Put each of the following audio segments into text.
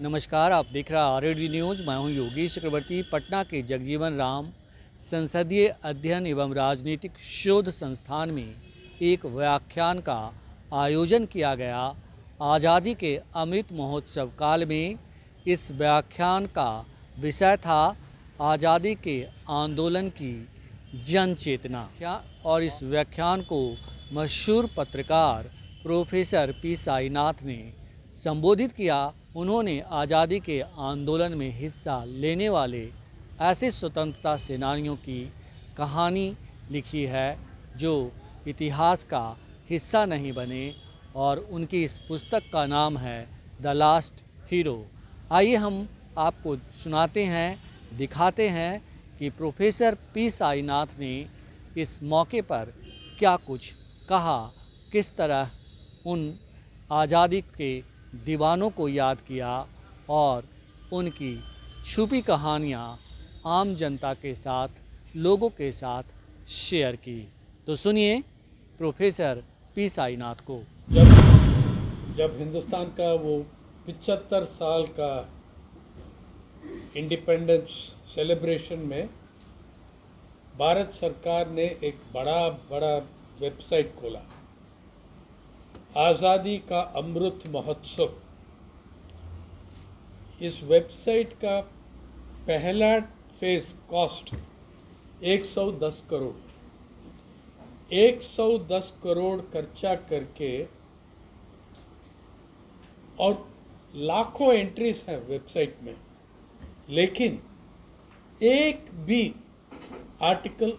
नमस्कार, आप देख रहे हैं आरएडी न्यूज़। मैं हूं योगेश चक्रवर्ती। पटना के जगजीवन राम संसदीय अध्ययन एवं राजनीतिक शोध संस्थान में एक व्याख्यान का आयोजन किया गया। आज़ादी के अमृत महोत्सव काल में इस व्याख्यान का विषय था आज़ादी के आंदोलन की जन चेतना। और इस व्याख्यान को मशहूर पत्रकार प्रोफेसर पी साईनाथ ने संबोधित किया। उन्होंने आज़ादी के आंदोलन में हिस्सा लेने वाले ऐसे स्वतंत्रता सेनानियों की कहानी लिखी है जो इतिहास का हिस्सा नहीं बने, और उनकी इस पुस्तक का नाम है द लास्ट हीरो। आइए हम आपको सुनाते हैं, दिखाते हैं कि प्रोफेसर पी साईनाथ ने इस मौके पर क्या कुछ कहा, किस तरह उन आज़ादी के दीवानों को याद किया और उनकी छुपी कहानियाँ आम जनता के साथ, लोगों के साथ शेयर की। तो सुनिए प्रोफेसर पी साईनाथ को। जब हिंदुस्तान का वो 75 साल का इंडिपेंडेंस सेलिब्रेशन में भारत सरकार ने एक बड़ा वेबसाइट खोला, आज़ादी का अमृत महोत्सव। इस वेबसाइट का पहला फेज कॉस्ट 110 करोड़ 110 करोड़ खर्चा करके, और लाखों एंट्रीज हैं वेबसाइट में, लेकिन एक भी article,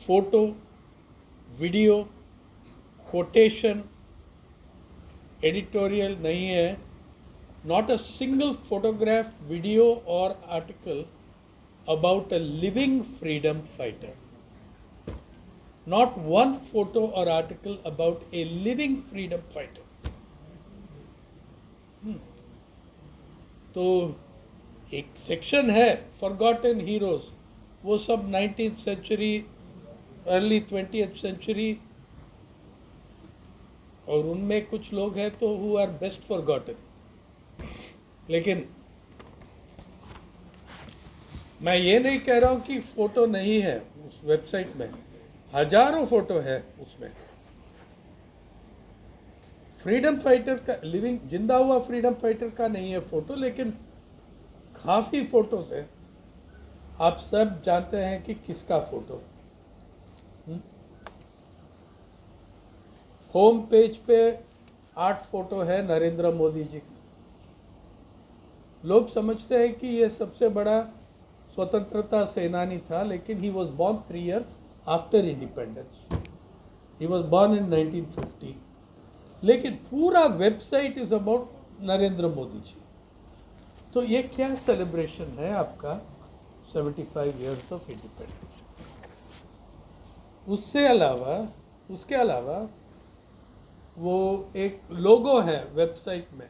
photo, video, quotation, editorial नहीं है। Not a single photograph, video और article about a living freedom fighter. Not one photo और article about a living freedom fighter. तो एक सेक्शन है फॉरगॉटन हीरोज, वो सब 19th century, early 20th century, और उनमें कुछ लोग हैं तो हु आर बेस्ट फॉरगॉटन। लेकिन मैं ये नहीं कह रहा हूँ कि फोटो नहीं है उस वेबसाइट में, हजारों फोटो है उसमें। फ्रीडम फाइटर का, लिविंग जिंदा हुआ फ्रीडम फाइटर का नहीं है फोटो, लेकिन काफ़ी फोटोज है। आप सब जानते हैं कि किसका फोटो। होम पेज पे 8 फोटो है नरेंद्र मोदी जी की। लोग समझते हैं कि ये सबसे बड़ा स्वतंत्रता सेनानी था, लेकिन he was born 3 years after independence. He was born in 1950। लेकिन पूरा website is about Narendra Modi ji. तो ये क्या सेलिब्रेशन है आपका 75 years ऑफ इंडिपेंडेंस। उसके अलावा वो एक लोगो है वेबसाइट में।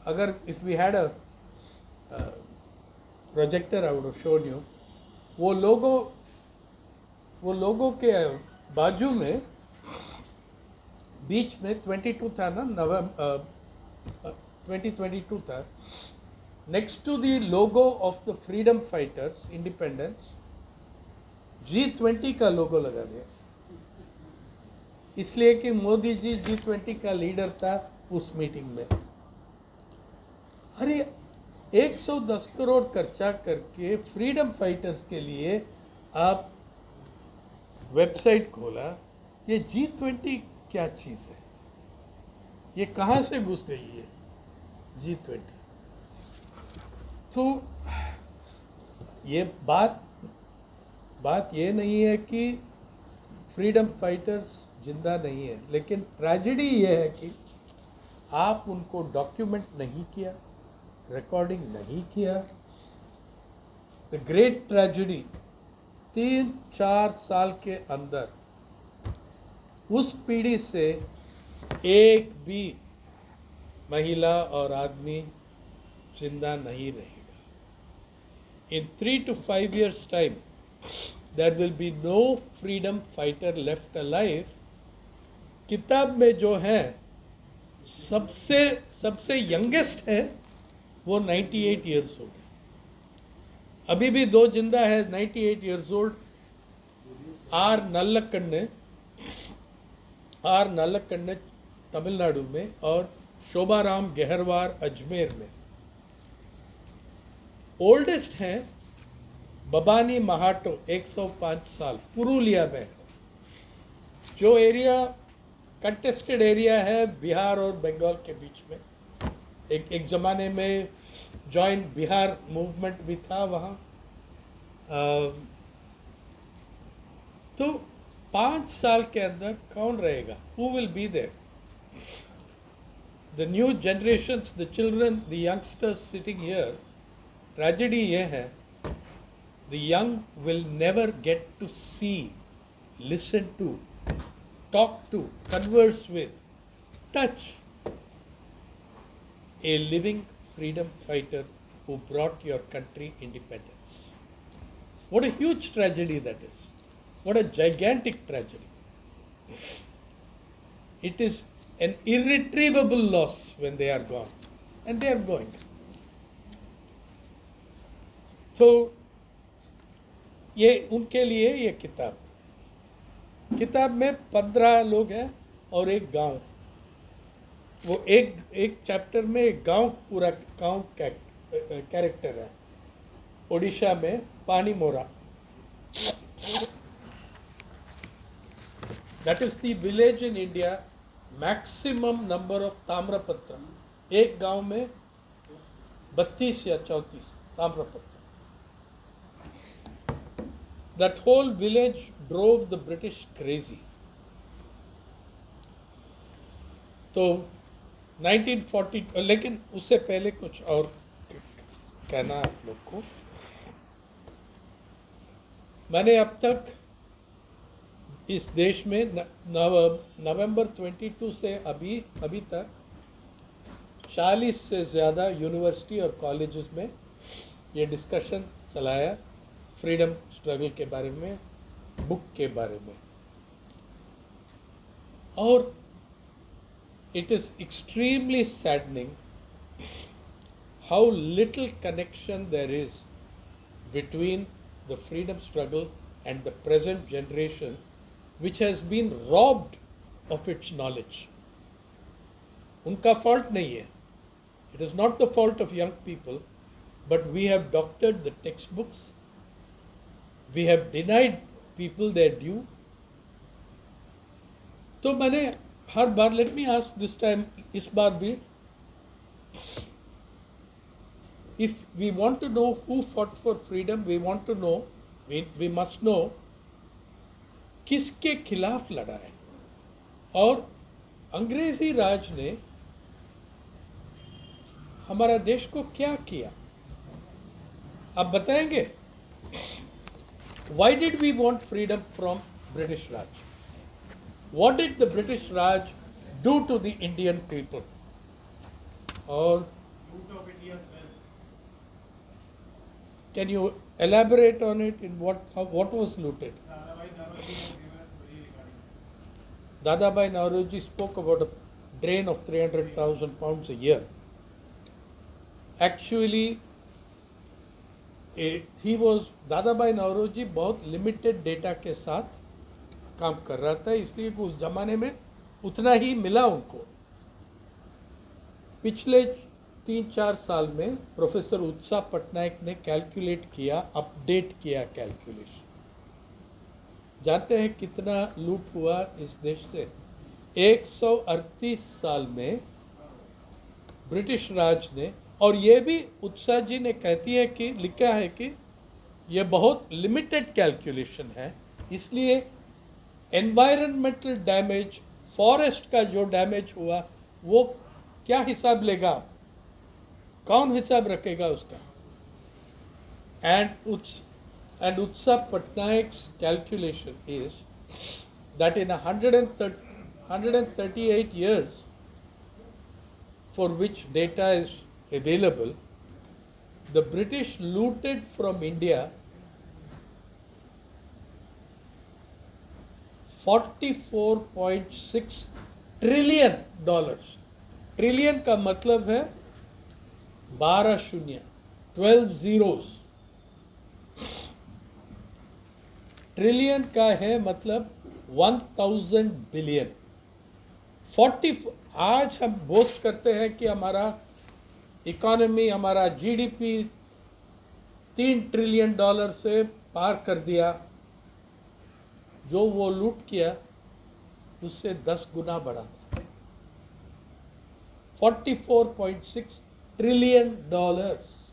अगर if we had a projector I would shown you. वो लोगो के बाजू में बीच में 22 था ना, नवंबर 2022 था। Next to the logo of the freedom fighters independence, G20 का लोगो लगा दिया, इसलिए कि मोदी जी G20 का लीडर था उस मीटिंग में। अरे 110 करोड़ खर्चा करके फ्रीडम फाइटर्स के लिए आप वेबसाइट खोला। ये G20 क्या चीज़ है? ये कहाँ से घुस गई है G20? तो ये बात ये नहीं है कि फ्रीडम फाइटर्स जिंदा नहीं है, लेकिन ट्रेजेडी ये है कि आप उनको डॉक्यूमेंट नहीं किया, रिकॉर्डिंग नहीं किया। द ग्रेट ट्रेजेडी, 3-4 साल के अंदर उस पीढ़ी से एक भी महिला और आदमी जिंदा नहीं रहेगा। इन 3 to 5 years time there will be no freedom fighter left alive। किताब में जो है सबसे यंगेस्ट है वो 98 ईयर्स हो गए। अभी भी दो जिंदा है 98 ईयर्स ओल्ड, आर नालकण्ण तमिलनाडु में और शोभाराम गेहरवार अजमेर में। ओल्डेस्ट हैं बबानी महाटो 105 साल पुरुलिया में है, जो एरिया कंटेस्टेड एरिया है बिहार और बंगाल के बीच में। एक ज़माने में जॉइंट बिहार मूवमेंट भी था वहाँ। तो 5 साल के अंदर कौन रहेगा? Who will be there? The new generations, the children, the youngsters sitting here, tragedy ये है, the young will never get to see, listen to, talk to, converse with, touch a living freedom fighter who brought your country independence. What a huge tragedy that is. What a gigantic tragedy. It is an irretrievable loss when they are gone, and they are going. So, ये उनके लिए ये किताब में 15 लोग हैं और एक गांव। वो एक चैप्टर में एक गांव, पूरा गांव कैरेक्टर है। ओडिशा में Panimora, that is the village in India maximum number of ताम्रपत्र। एक गांव में 32 या 34 ताम्रपत्र। That whole village drove the British crazy. तो 1940, लेकिन उससे पहले कुछ और कहना आप लोग को। मैंने अब तक इस देश में नवंबर 22 से अभी तक 40 से ज़्यादा यूनिवर्सिटी और कॉलेजेस में ये डिस्कशन चलाया फ्रीडम स्ट्रगल के बारे में, बुक के बारे में। और it is extremely saddening how little connection there is between the freedom struggle and the present generation which has been robbed of its knowledge. उनका फॉल्ट नहीं है, it is not the fault of young people, but we have doctored the text books, we have denied people their due. तो मैंने हर बार, let me ask this time, इस बार भी, if we want to know who fought for freedom, we want to know, we must know किसके खिलाफ लड़ा है और अंग्रेजी राज ने हमारा देश को क्या किया, आप बताएंगे? Why did we want freedom from British Raj? What did the British Raj do to the Indian people? Or can you elaborate on it? In what was looted? Dadabhai Naoroji spoke about a drain of 300,000 pounds a year. Actually, Dadabhai Naoroji बहुत limited data के साथ काम कर रहा था, इसलिए उस जमाने में उतना ही मिला उनको। पिछले 3-4 साल में प्रोफेसर उत्साह पटनायक ने कैलकुलेट किया, अपडेट किया कैलकुलेशन। जानते हैं कितना लूट हुआ इस देश से? 138 साल में ब्रिटिश राज ने, और ये भी उत्साह जी ने कहती है कि लिखा है कि ये बहुत लिमिटेड कैलकुलेशन है, इसलिए एनवायरमेंटल डैमेज, फॉरेस्ट का जो डैमेज हुआ वो क्या हिसाब लेगा, कौन हिसाब रखेगा उसका? And Utsa Patnaik's calculation is that in 138 years for which data is available, the British looted from India $44.6 trillion. Trillion का मतलब है 12 शून्य, 12 zeros। ट्रिलियन का है मतलब 1000 बिलियन। 40 आज हम बोस्ट करते हैं कि हमारा इकोनॉमी, हमारा जीडीपी 3 ट्रिलियन डॉलर से पार कर दिया। जो वो लूट किया उससे 10 गुना बढ़ा था। 44.6 trillion dollars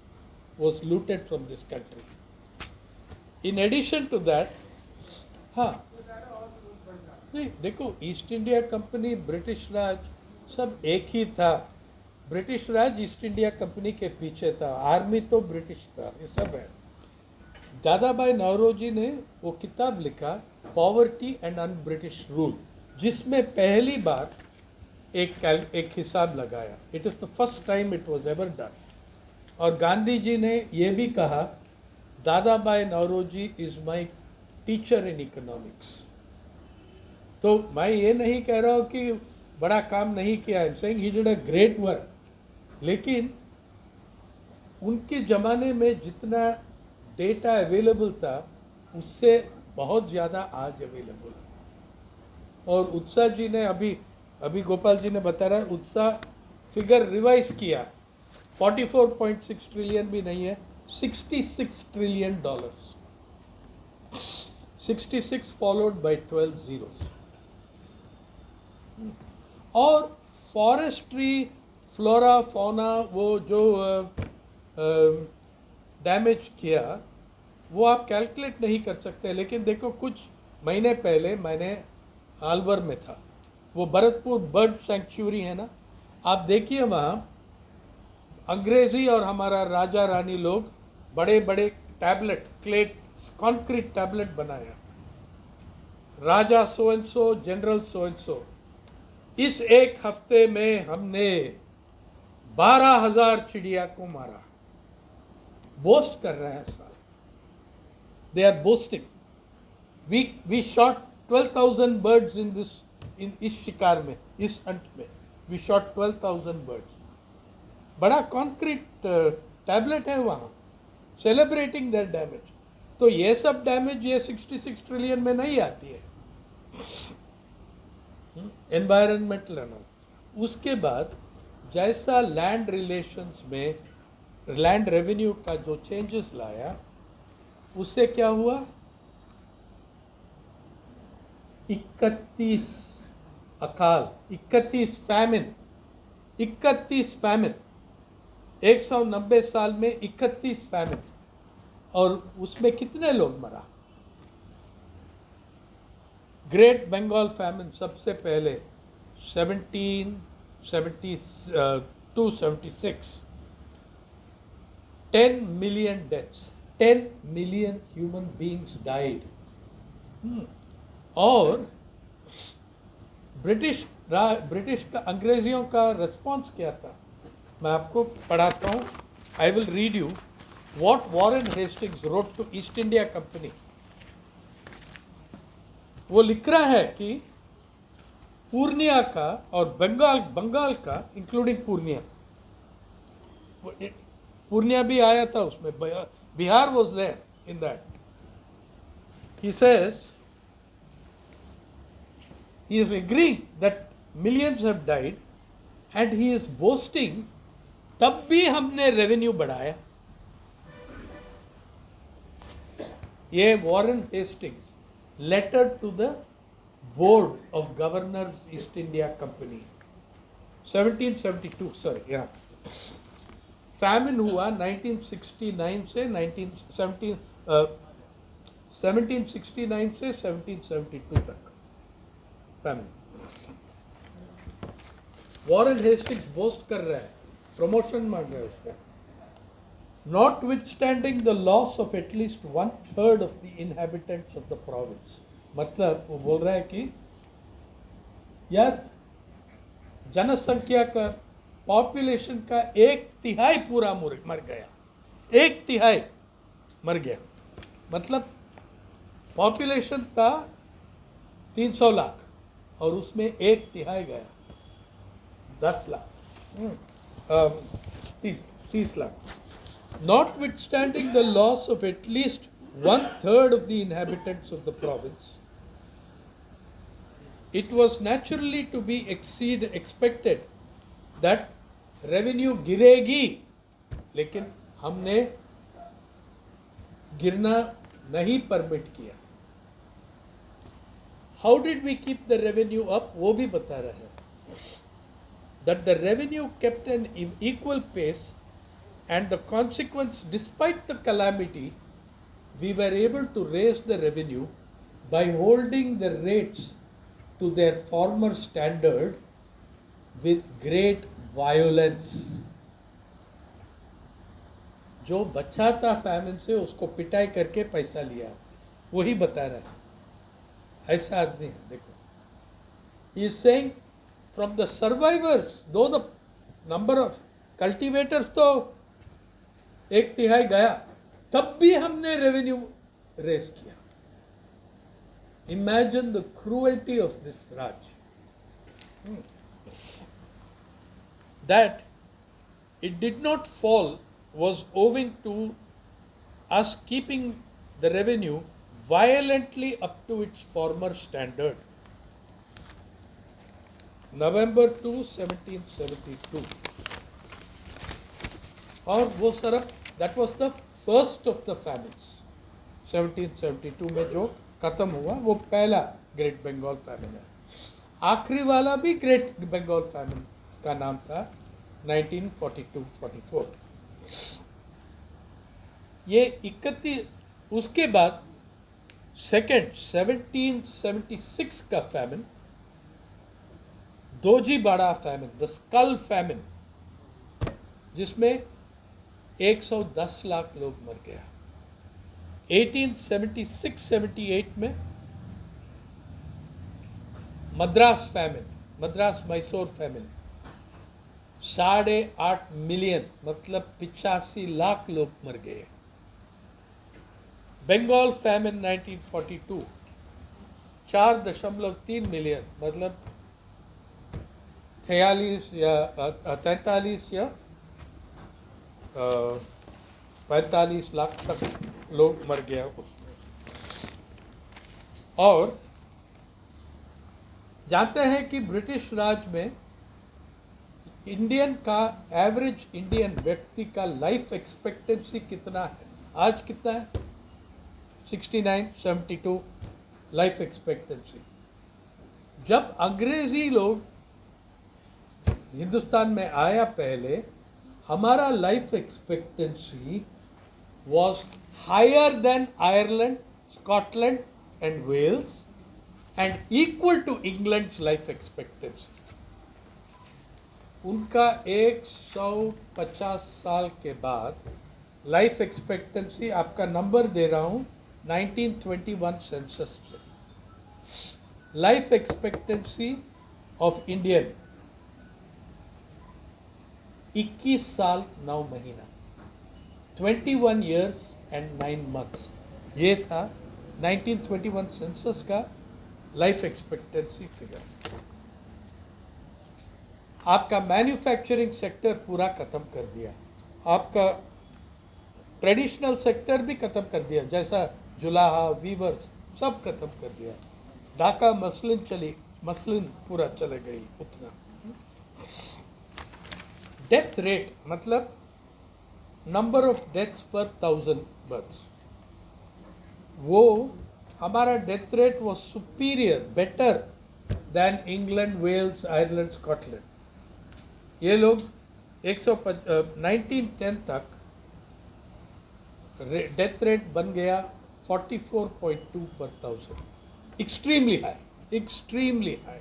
was looted from this country. In addition to that, हाँ नहीं देखो, ईस्ट इंडिया कंपनी, ब्रिटिश राज सब एक ही था। ब्रिटिश राज ईस्ट इंडिया कंपनी के पीछे था, आर्मी तो ब्रिटिश था, ये सब है। दादा भाई नौरोजी ने वो किताब लिखा poverty and un British rule, जिसमें पहली बार एक हिसाब लगाया। It is the first time it was ever done. और गांधी जी ने ये भी कहा, Dadabhai Naoroji is my teacher in economics. तो मैं ये नहीं कह रहा हूँ कि बड़ा काम नहीं किया, I am saying he did a great work, लेकिन उनके ज़माने में जितना डेटा अवेलेबल था उससे बहुत ज़्यादा आज अवेलेबल है। और उत्साह जी ने अभी गोपाल जी ने बता रहा है, उत्साह फिगर रिवाइज किया, 44.6 ट्रिलियन भी नहीं है, 66 trillion dollars. 66 followed by 12 zeros। और फॉरेस्ट्री, फ्लोरा, फौना, वो जो डैमेज किया वो आप कैलकुलेट नहीं कर सकते। लेकिन देखो, कुछ महीने पहले मैंने आलवर में था, वो भरतपुर बर्ड सेंचुरी है ना, आप देखिए वहाँ अंग्रेजी और हमारा राजा रानी लोग बड़े बड़े टैबलेट, क्लेट कंक्रीट टैबलेट बनाया, Raja so and so, general so and so. इस एक हफ्ते में हमने 12,000 चिड़िया को मारा। बोस्ट कर रहे हैं sir, they are boasting. We shot 12,000 birds in इस शिकार में, इस हंट में वी शॉट 12,000 बर्ड्स। बड़ा कॉन्क्रीट टैबलेट है वहाँ, सेलिब्रेटिंग दैट डैमेज। तो ये सब डैमेज ये 66 ट्रिलियन में नहीं आती है, एनवायरमेंटल है ना। उसके बाद जैसा लैंड रिलेशंस में लैंड रेवेन्यू का जो चेंजेस लाया, उससे क्या हुआ, 31 अकाल, 31 फैमिन, 190 साल में 31 फैमिन। और उसमें कितने लोग मरा? ग्रेट बंगाल फैमिन सबसे पहले 1772-76, 10 million deaths, 10 million human beings died। और ब्रिटिश का, अंग्रेजियों का रिस्पॉन्स क्या था, मैं आपको पढ़ाता हूँ। I will read you what Warren Hastings wrote to East India Company. वो लिख रहा है कि पूर्णिया का और बंगाल का, इंक्लूडिंग पूर्णिया भी आया था उसमें, Bihar was there in that. He says he is agreeing that millions have died and he is boasting तब भी हमने रेवेन्यू बढ़ाया। ये Warren Hastings, letter to the board of governors East India Company, 1772, sorry, यहाँ फैमिन हुआ 1769 से 1772 तक famine. Warren Hastings boast कर रहा है, प्रमोशन मांग रहा है उसका। Not with standing the loss of at least 1/3 of the inhabitants of the province. मतलब वो बोल रहा है कि यार, जनसंख्या का, पॉपुलेशन का 1/3 पूरा मर गया, 1/3 मर गया। मतलब पॉपुलेशन था 300 लाख और उसमें 1/3 गया, 10 lakh, 30 lakh. Notwithstanding the loss of at least 1/3 of the inhabitants of the province, it was naturally to be expected that revenue गिरेगी, लेकिन हमने गिरना नहीं परमिट किया. How did we keep the revenue up? वो भी बता रहे हैं. That the revenue kept an equal pace, and the consequence, despite the calamity, we were able to raise the revenue by holding the rates to their former standard with great violence. जो बचा था famine से उसको पिटाई करके पैसा लिया, वही बता रहा है. ऐसा आदमी है. देखो, he is saying from the survivors, though the number of cultivators तो 1/3 गया, तब भी हमने रेवेन्यू रेस किया. Imagine the cruelty of this Raj. That it did not fall was owing to us keeping the revenue violently up to its former standard. November 2, 1772. और वो Surf, that was the first of the famines. 1772 में जो ख़त्म हुआ वो पहला great Bengal famine है. आखिरी वाला भी ग्रेट बंगाल फैमिन का नाम था 1942-44. ये 31, उसके बाद सेकेंड 1776 का फैमिन, दोजी बाड़ा फैमिन, द स्कल फैमिन, जिसमें 110 लाख लोग मर गया. 1876-78 में Madras famine, Madras Mysore famine, 8.5 million मतलब 85 लाख लोग मर गए. बंगाल फैमिन 1942, 4.3 मिलियन मतलब 43 या 43 या 45 लाख तक लोग मर गया उसमें. और जानते हैं कि ब्रिटिश राज में इंडियन का एवरेज इंडियन व्यक्ति का लाइफ एक्सपेक्टेंसी कितना है? आज कितना है? 69-72 लाइफ एक्सपेक्टेंसी. जब अंग्रेजी लोग हिंदुस्तान में आया पहले, हमारा life expectancy was higher than Ireland, Scotland and Wales and equal to England's life expectancy. उनका 150 साल के बाद लाइफ एक्सपेक्टेंसी, आपका नंबर दे रहा हूँ 1921 सेंसस से, लाइफ एक्सपेक्टेंसी ऑफ इंडियन 21 साल 9 महीना, 21 years and 9 months. ये था 1921 सेंसस का लाइफ एक्सपेक्टेंसी फिगर. आपका मैन्युफैक्चरिंग सेक्टर पूरा ख़त्म कर दिया, आपका ट्रेडिशनल सेक्टर भी ख़त्म कर दिया, जैसा जुलाहा, वीवर्स सब ख़त्म कर दिया. ढाका मसलिन चली, मसलिन पूरा चले गई उतना. डेथ रेट मतलब नंबर ऑफ डेथ्स पर 1000 बर्थ्स, वो हमारा डेथ रेट वो superior, better than England, Wales, Ireland, Scotland. ये लोग 1910 तक डेथ रेट बन गया 44.2 per 1000. Extremely high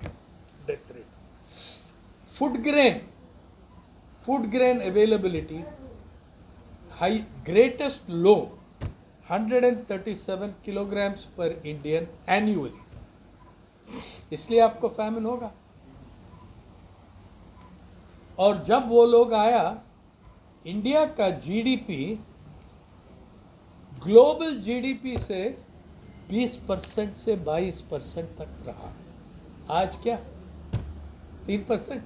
death rate. Food grain availability high, greatest low 137 kilograms per Indian annually. इसलिए आपको फैमिन होगा. और जब वो लोग आया, इंडिया का जीडीपी ग्लोबल जीडीपी से 20% से 22% तक रहा. आज क्या? 3%.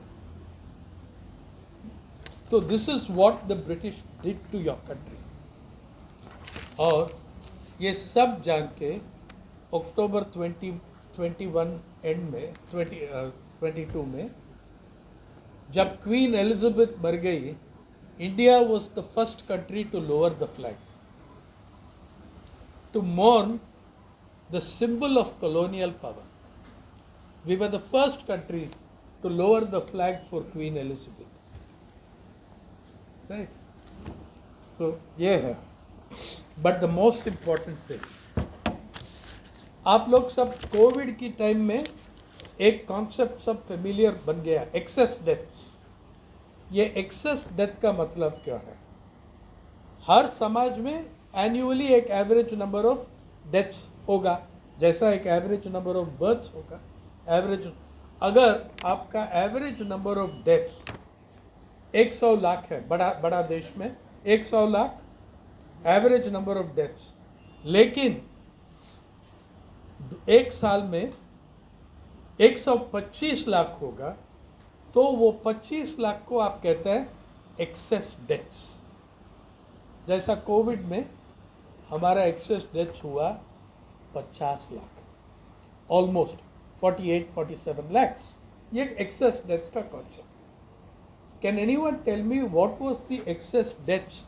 तो this is what the British did to your country. और ये सब जान के अक्टूबर 2021 एंड में 22 में जब क्वीन एलिजाबेथ मर गई, India was the first country to lower the flag to mourn the symbol of colonial power. We were the first country to lower the flag for Queen Elizabeth. Right? So, ये है. But the most important thing, आप लोग सब Covid की time में एक concept सब familiar बन गया, एक्सेस डेथ्स। ये एक्सेस डेथ का मतलब क्या है? हर समाज में एनुअली एक एवरेज नंबर ऑफ डेथ्स होगा, जैसा एक एवरेज नंबर ऑफ बर्थ्स होगा। एवरेज, अगर आपका average number of deaths 100 lakh है, बड़ा देश में 100 lakh average number of deaths, लेकिन एक साल में 125 लाख होगा, तो वो 25 लाख को आप कहते हैं एक्सेस डेथ्स। जैसा कोविड में हमारा एक्सेस डेथ्स हुआ 50 लाख, ऑलमोस्ट 48-47 लैक्स। ये एक्सेस डेथ्स का concept. Can anyone tell me what was the excess deaths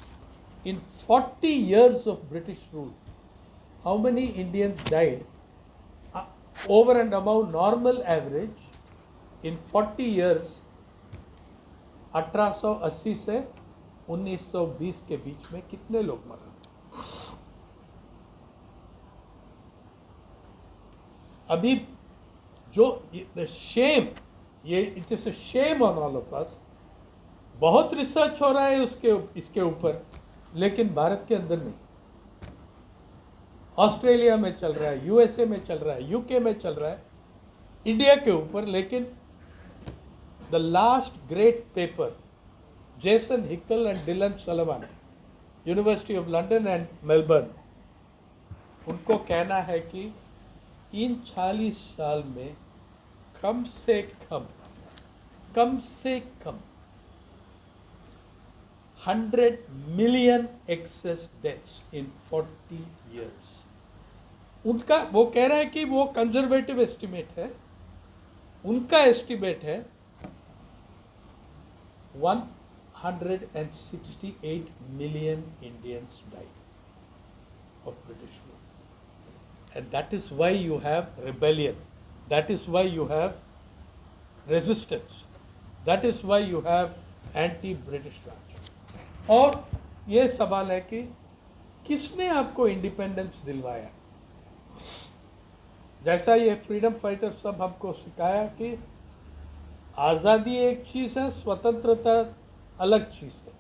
in 40 years of British rule? How many Indians died over and above normal average in 40 years 1880 से 1920 के बीच में कितने लोग मरे? अभी जो शेम, ये it is a shame on all of us. बहुत रिसर्च हो रहा है इसके ऊपर, लेकिन भारत के अंदर नहीं। ऑस्ट्रेलिया में चल रहा है, यूएसए में चल रहा है, यूके में चल रहा है, इंडिया के ऊपर। लेकिन the last great paper, Jason Hickel and Dylan Sullivan, university of London and Melbourne, उनको कहना है कि इन 40 साल में कम से कम 100 million excess deaths in 40 years। उनका वो कह रहा है कि वो कंजर्वेटिव एस्टिमेट है, उनका एस्टिमेट है 168 million Indians died of British rule. And that is why you have rebellion, that is why you have resistance, that is why you have anti-British Raj। और ये सवाल है कि किसने आपको इंडिपेंडेंस दिलवाया? जैसा ये फ्रीडम फाइटर सब हमको सिखाया कि आज़ादी एक चीज़ है, स्वतंत्रता अलग चीज़ है।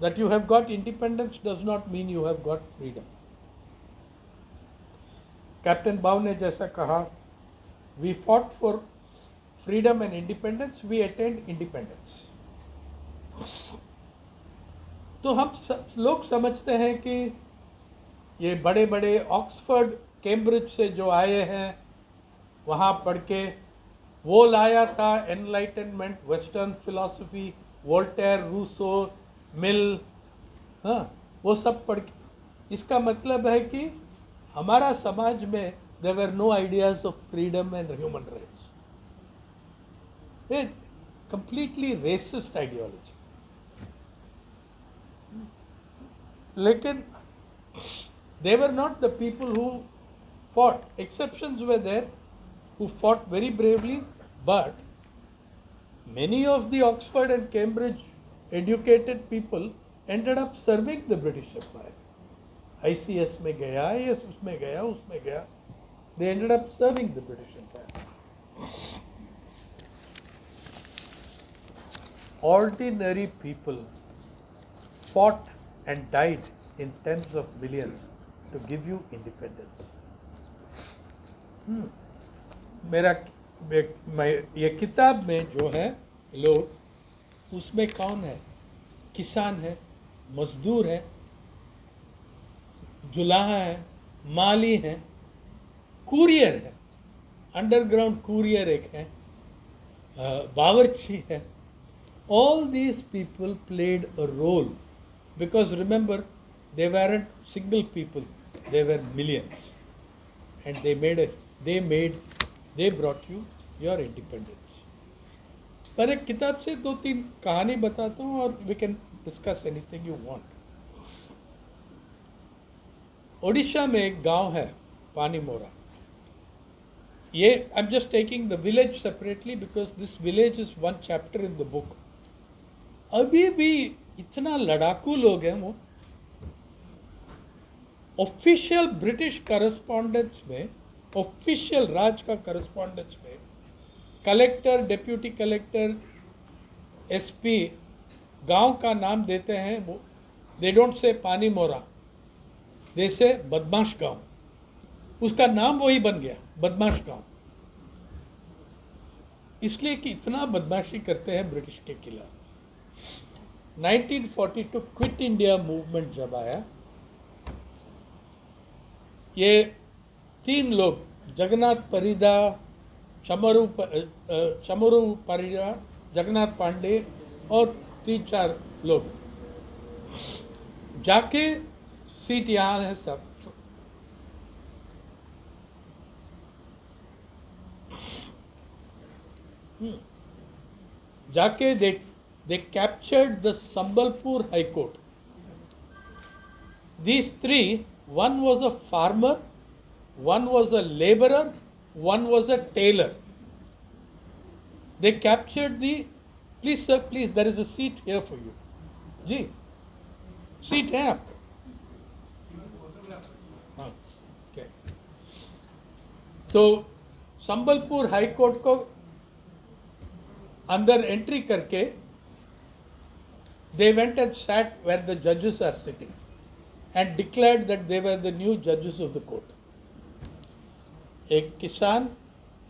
That you have got independence does not mean you have got freedom. Captain बाव ने जैसा कहा, we fought for freedom and independence, we attained independence. तो हम लोग समझते हैं कि ये बड़े बड़े ऑक्सफोर्ड कैम्ब्रिज से जो आए हैं, वहाँ पढ़ के वो लाया था enlightenment, western philosophy, Voltaire, Rousseau, Mill, हाँ, वो सब पढ़ के। इसका मतलब है कि हमारा समाज में there were no ideas of freedom and human rights. A completely racist ideology. लेकिन they were not the people who fought. Exceptions were there who fought very bravely, but many of the Oxford and Cambridge educated people ended up serving the British Empire. ICS में गया, IS उसमें गया, उसमें गया. They ended up serving the British Empire. Ordinary people fought and died in tens of millions to give you independence. ये किताब में जो है लोग, उसमें कौन है? किसान है, मजदूर है, जुलाहा है, माली है, कुरियर है, अंडरग्राउंड कुरियर एक है, बावर्ची है, all these people played a role, because remember, they weren't single people, they were millions, and they brought you your independence. पर एक किताब से 2-3 कहानी बताता हूँ और we can discuss anything you want. Odisha में एक गांव है पानीमोरा. ये I am just taking the village separately because this village is one chapter in the book. अभी भी इतना लड़ाकू लोग हैं वो. ऑफिशियल ब्रिटिश करस्पॉन्डेंस में, ऑफिशियल राज का करस्पॉन्डेंस में कलेक्टर, डिप्यूटी कलेक्टर, एसपी गांव का नाम देते हैं. वो दे डोंट से पानीमोरा, दे से बदमाश गांव. उसका नाम वही बन गया, बदमाश गांव, इसलिए कि इतना बदमाशी करते हैं ब्रिटिश के खिलाफ. 1942 क्विट इंडिया मूवमेंट जब आया, ये 3 लोग, जगन्नाथ परिदा, चमरू परिदा, जगन्नाथ पांडे और 3-4 लोग जाके, सीट यहाँ है सब, जाके they captured the Sambalpur High Court. These 3, one was a farmer, one was a laborer, one was a tailor. They captured the, please sir, please, there is a seat here for you. जी, seat है आपका. हाँ, okay. तो Sambalpur high court को अंदर entry करके they went and sat where the judges are sitting and declared that they were the new judges of the court. एक किसान,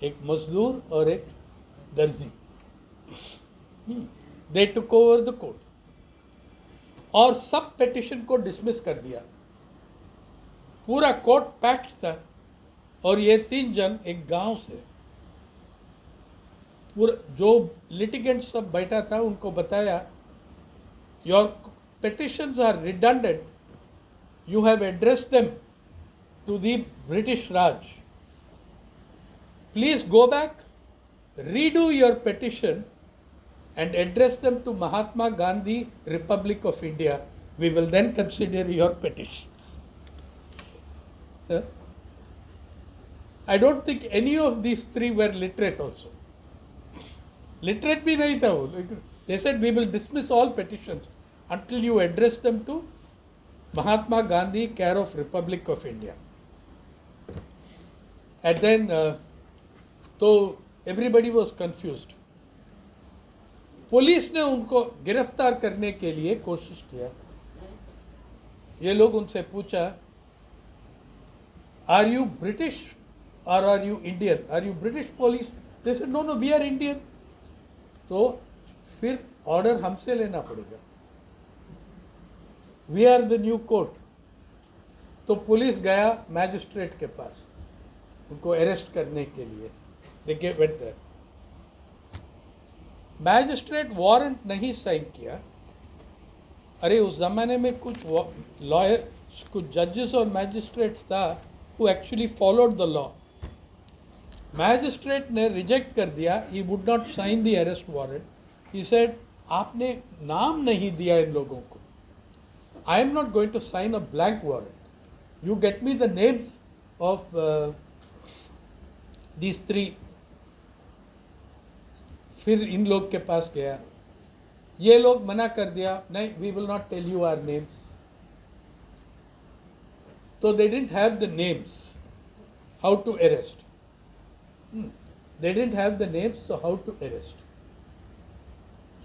एक मजदूर और एक दर्जी. They took over the court और सब पेटिशन को डिसमिस कर दिया. पूरा कोर्ट पैक्ड था और ये 3 जन एक गांव से, पूरा जो लिटिगेंट सब बैठा था उनको बताया, your petitions are redundant, you have addressed them to the British Raj, please go back, redo your petition and address them to Mahatma Gandhi, Republic of India, we will then consider your petitions. I don't think any of these 3 were literate also. Literate भी नहीं था वो. They said we will dismiss all petitions until you address them to Mahatma Gandhi, care of Republic of India. And then, so everybody was confused. Police ने उनको गिरफ्तार करने के लिए कोशिश किया. ये लोग उनसे पूछा, are you British or are you Indian? Are you British police? They said no, we are Indian. तो फिर ऑर्डर हमसे लेना पड़ेगा. We are the new court. तो पुलिस गया मैजिस्ट्रेट के पास उनको अरेस्ट करने के लिए. They went there. Magistrate warrant नहीं साइन किया. अरे उस ज़माने में कुछ लॉयर, कुछ जजेस और मैजिस्ट्रेट्स था who actually followed the law. Magistrate ने रिजेक्ट कर दिया. He would not sign the arrest warrant. He said, आपने नाम नहीं दिया इन लोगों को. I am not going to sign a blank warrant. You get me the names of these 3. फिर इन लोग के पास गया. ये लोग मना कर दिया, नहीं, we will not tell you our names. तो they didn't have the names. How to arrest? They didn't have the names, so how to arrest?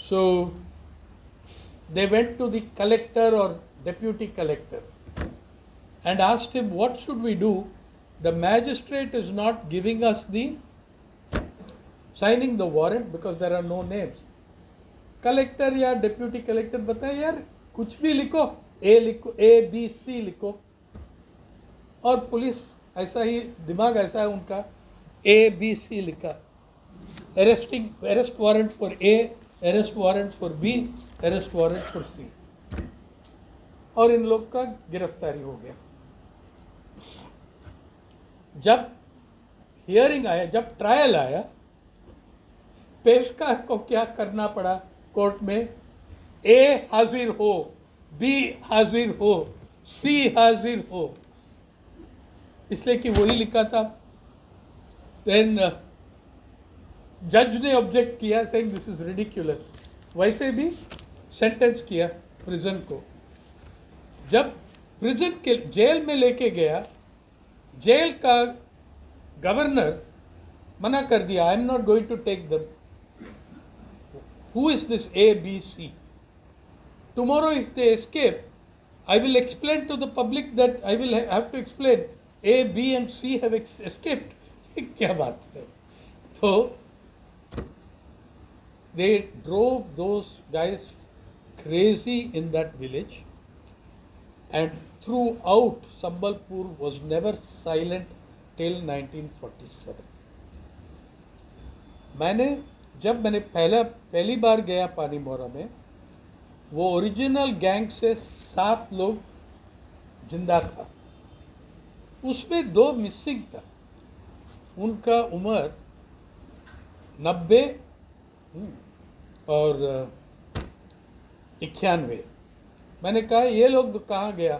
So they went to the collector or deputy collector and asked him, what should we do? The magistrate is not giving us the signing the warrant because there are no names. Collector या deputy collector बताए, यार कुछ भी लिखो, A लिखो, ABC लिखो. और police ऐसा ही, दिमाग ऐसा है उनका, ABC लिखा. Arrest warrant for A, arrest warrant for B, arrest warrant for C, और इन लोग का गिरफ्तारी हो गया। जब हियरिंग आया, जब ट्रायल आया, पेशकार को क्या करना पड़ा कोर्ट में? ए हाजिर हो, बी हाजिर हो, सी हाजिर हो, इसलिए कि वही लिखा था। देन जज ने ऑब्जेक्ट किया, सेइंग दिस इज रिडिक्यूलस। वैसे भी सेंटेंस किया प्रिजन को। जब प्रिजन के जेल में लेके गया, जेल का गवर्नर मना कर दिया, I am not going to take them. Who is this A B C? Tomorrow if they escape, I will explain to the public that I will have to explain A, B and C have escaped. क्या बात है? तो they drove those guys crazy in that village, and throughout Sambalpur was never silent till 1947. जब मैंने पहली बार गया पानी मोरा में, वो ओरिजिनल गैंग से 7 लोग जिंदा था, उसमें 2 मिसिंग था। उनका उम्र 90 और 91। मैंने कहा ये लोग तो कहाँ गया?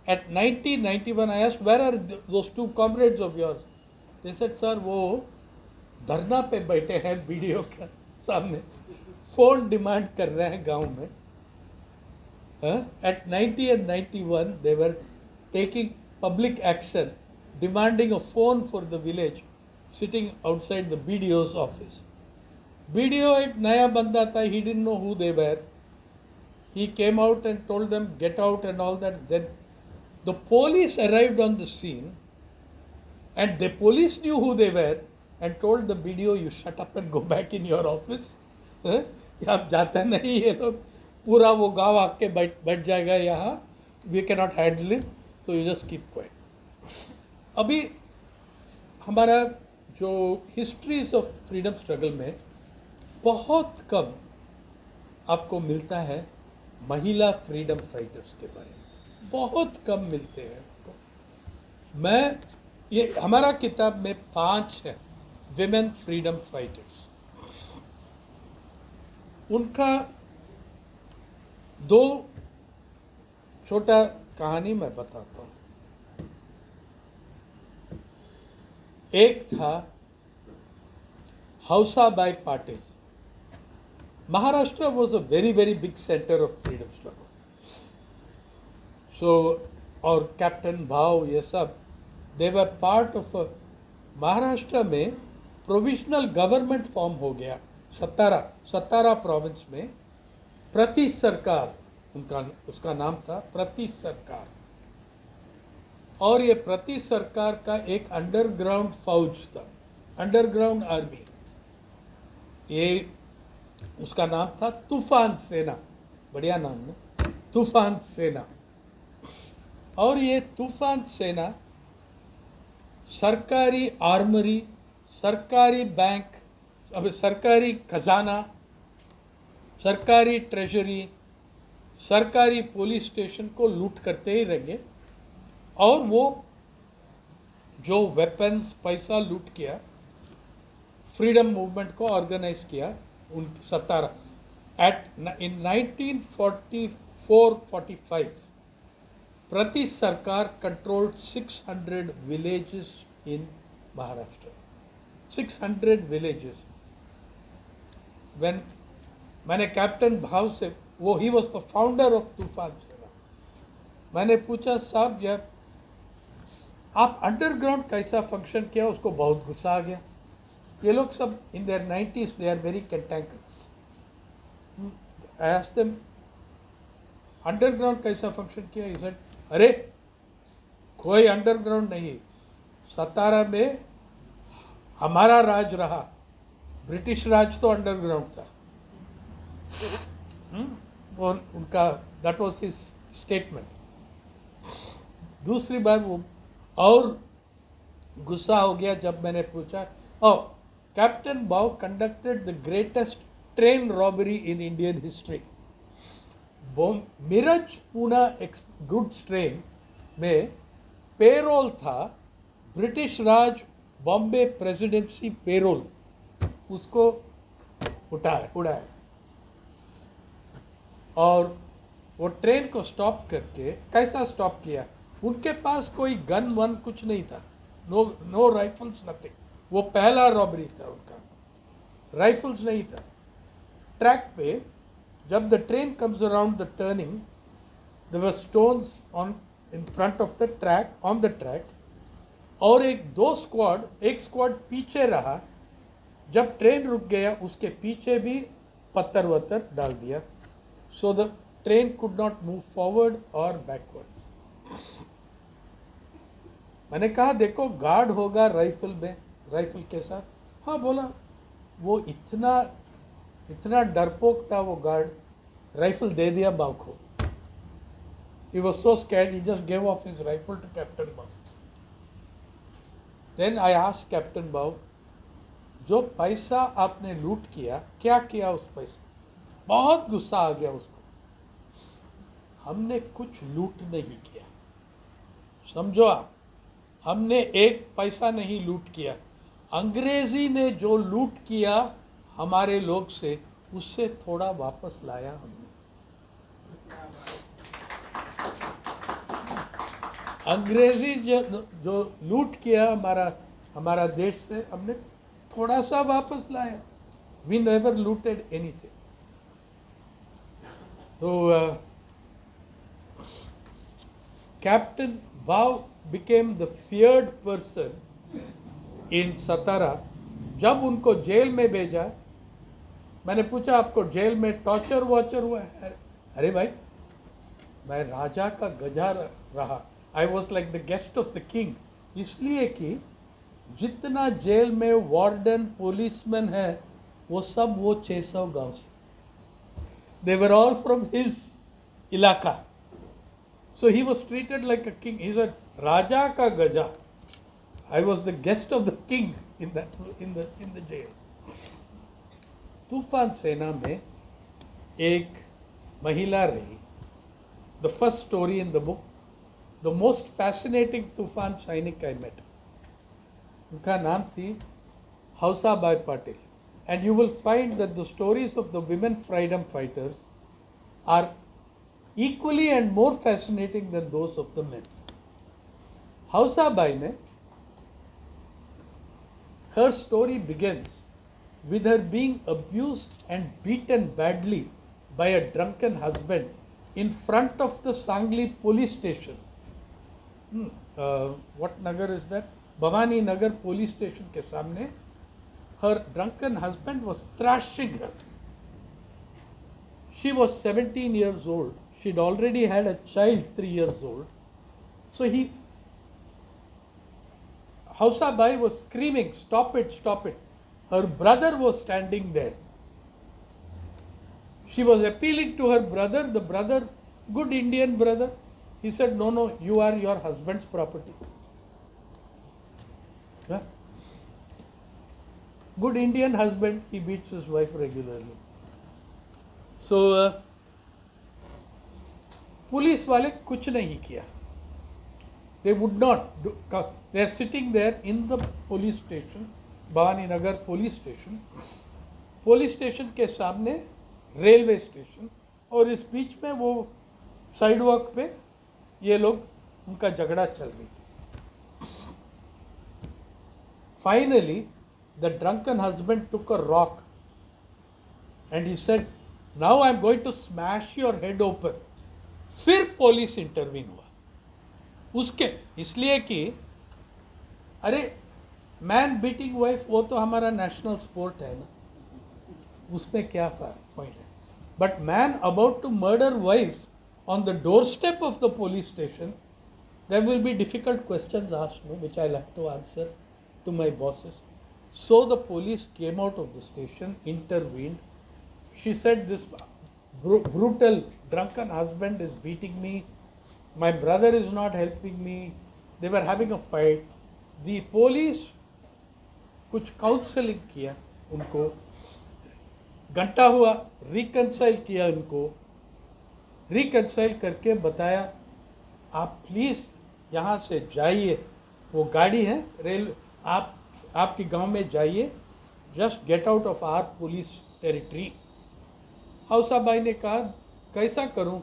At 90-91 I asked, where are those 2 comrades of yours? They said, sir, वो धरना पे बैठे हैं वीडियो के सामने, फोन डिमांड कर रहे हैं गांव में। At 90 and 91 they were taking public action, demanding a phone for the village, sitting outside the BDO's office. BDO एक नया बंदा था, he didn't know who they were. He came out and told them get out and all that. Then the police arrived on the scene, and the police knew who they were and told the BDO, you shut up and go back in your office. आप जाते नहीं, ये लोग पूरा वो गांव आके बैठ जाएगा यहाँ, we can not handle it, so you just keep quiet. अभी हमारा जो हिस्ट्रीज ऑफ फ्रीडम स्ट्रगल में बहुत कम आपको मिलता है महिला फ्रीडम फाइटर्स के बारे में, बहुत कम मिलते हैं आपको। ये हमारा किताब में 5 है विमेन फ्रीडम फाइटर्स। उनका 2 छोटा कहानी मैं बताता हूँ। एक था Hausabai Patil. Maharashtra was a very very big centre of freedom struggle. So और कैप्टन भाव, ये सब they were part of Maharashtra में प्रोविजनल गवर्नमेंट फॉर्म हो गया सतारा प्रोविंस में। प्रति सरकार उसका नाम था, प्रति सरकार। और ये प्रति सरकार का एक अंडरग्राउंड फौज था, अंडरग्राउंड आर्मी। ये उसका नाम था तूफान सेना, बढ़िया नाम है, तूफान सेना। और ये तूफान सेना सरकारी आर्मरी, सरकारी बैंक, अब सरकारी खजाना, सरकारी ट्रेजरी, सरकारी पुलिस स्टेशन को लूट करते ही रहेंगे। और वो जो वेपन्स, पैसा लूट किया, फ्रीडम मूवमेंट को ऑर्गेनाइज किया उन सतारा इन 1944-45। प्रति सरकार controlled 600 villages in Maharashtra, 600 villages। When मैंने कैप्टन भाव से, वो he was the founder of तूफान सेना, मैंने पूछा साहब यार आप अंडरग्राउंड कैसा फंक्शन किया? उसको बहुत गुस्सा आ गया। ये लोग सब in their 90s, they are very cantankerous. I asked them underground कैसा फंक्शन किया? ही सेड अरे कोई अंडरग्राउंड नहीं, सतारा में हमारा राज रहा, ब्रिटिश राज तो अंडरग्राउंड था। और उनका दैट वाज हिज स्टेटमेंट। दूसरी बार वो और गुस्सा हो गया जब मैंने पूछा, कैप्टन भाव conducted the greatest train robbery in Indian history. Miraj Poona goods train में पेरोल था, ब्रिटिश राज बॉम्बे प्रेसिडेंसी पेरोल, उसको उड़ाया और वो ट्रेन को स्टॉप करके कैसा स्टॉप किया, उनके पास कोई गन वन कुछ नहीं था, नो राइफल्स नथिंग, वो पहला रॉबरी था उनका, राइफल्स नहीं था। ट्रैक पे जब the train comes around the turning, there were stones on in front of the track, on the track, और एक स्क्वाड पीछे रहा, जब ट्रेन रुक गया उसके पीछे भी पत्थर वत्थर डाल दिया, so the train could not move forward और बैकवर्ड। मैंने कहा देखो गार्ड होगा राइफल में, राइफल के साथ, हाँ बोला, वो इतना डरपोक था वो गार्ड, राइफल दे दिया बाव को। He was so scared, he just gave off his rifle to Captain Bao. Then I asked Captain Bao, जो पैसा आपने लूट किया, क्या किया उस पैसे? बहुत गुस्सा आ गया उसको। हमने कुछ लूट नहीं किया, समझो आप, हमने एक पैसा नहीं लूट किया, अंग्रेजी ने जो लूट किया हमारे लोग से, उससे थोड़ा वापस लाया हमने। अंग्रेजी जो लूट किया हमारा देश से, हमने थोड़ा सा वापस लाया। We never looted anything. तो captain Bhau became the feared person in Satara. जब उनको जेल में भेजा, मैंने पूछा आपको जेल में टॉर्चर वॉर्चर हुआ है? अरे भाई, मैं राजा का गजा रहा, I was like the guest of the king, इसलिए कि जितना जेल में वार्डन पुलिसमैन है वो सब वो 600 गांव से, they were all from his इलाका, so he was treated like a king, he is raja का गजा। I was the guest of the king in the jail. Toofan Sena में एक महिला रही, the first story in the book, the most fascinating तूफान सैनिक I met. उनका नाम थी Hausabai Patil, and you will find that the stories of the women freedom fighters are equally and more fascinating than those of the men. Hausabai ne, her story begins with her being abused and beaten badly by a drunken husband in front of the Sangli police station. What nagar is that? Bhavani Nagar police station ke samne. Her drunken husband was thrashing her. She was 17 years old. She'd already had a child 3 years old. So Hausabai was screaming, stop it, stop it. Her brother was standing there. She was appealing to her brother, the brother, good Indian brother. He said, no, you are your husband's property. Yeah? Good Indian husband, he beats his wife regularly. So, police वाले कुछ नहीं किया. They would not. They are sitting there in the police station, Bhavani Nagar police station. Police station के सामने railway station, और इस बीच में वो साइड वॉक पे ये लोग, उनका झगड़ा चल रही थी. Finally, the drunken husband took a rock and he said, now I am going to smash your head open. फिर पुलिस इंटरवीन हुआ उसके, इसलिए कि अरे मैन बीटिंग वाइफ वो तो हमारा नेशनल स्पोर्ट है ना, उसमें क्या पॉइंट है. But man about to murder wife on the door step of the police station, there will be difficult questions asked me which I have to answer to my bosses. So the police came out of the station, intervened. She said this brutal drunken husband is beating me, my brother is not helping me, they were having a fight. The police कुछ counselling किया उनको, घंटा हुआ, reconcile किया उनको, reconcile करके बताया आप प्लीज़ यहाँ से जाइए, वो गाड़ी है रेल, आप आपके गांव में जाइए, just get out of our police territory. Hausa भाई ने कहा कैसा करूं,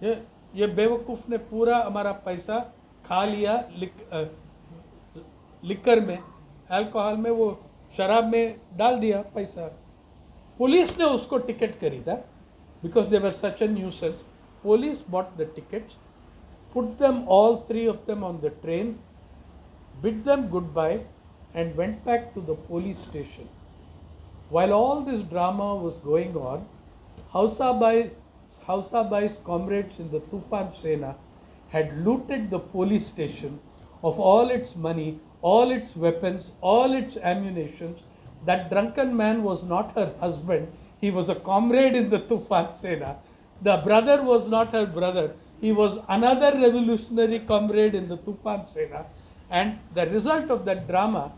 ये बेवकूफ़ ने पूरा हमारा पैसा खा लिया, लिकर में, अल्कोहल में, वो शराब में डाल दिया पैसा। पुलिस ने उसको टिकट खरीदा, because they were such A nuisance. Police bought the tickets, put them all three of them on the train, bid them goodbye, and went back to the police station. While all this drama was going on, Hausa Bai's comrades in the Tufan Sena had looted the police station of all its money, all its weapons, all its ammunitions. That drunken man was not her husband, he was a comrade in the Tufan Sena. The brother was not her brother, he was another revolutionary comrade in the Tufan Sena. And the result of that drama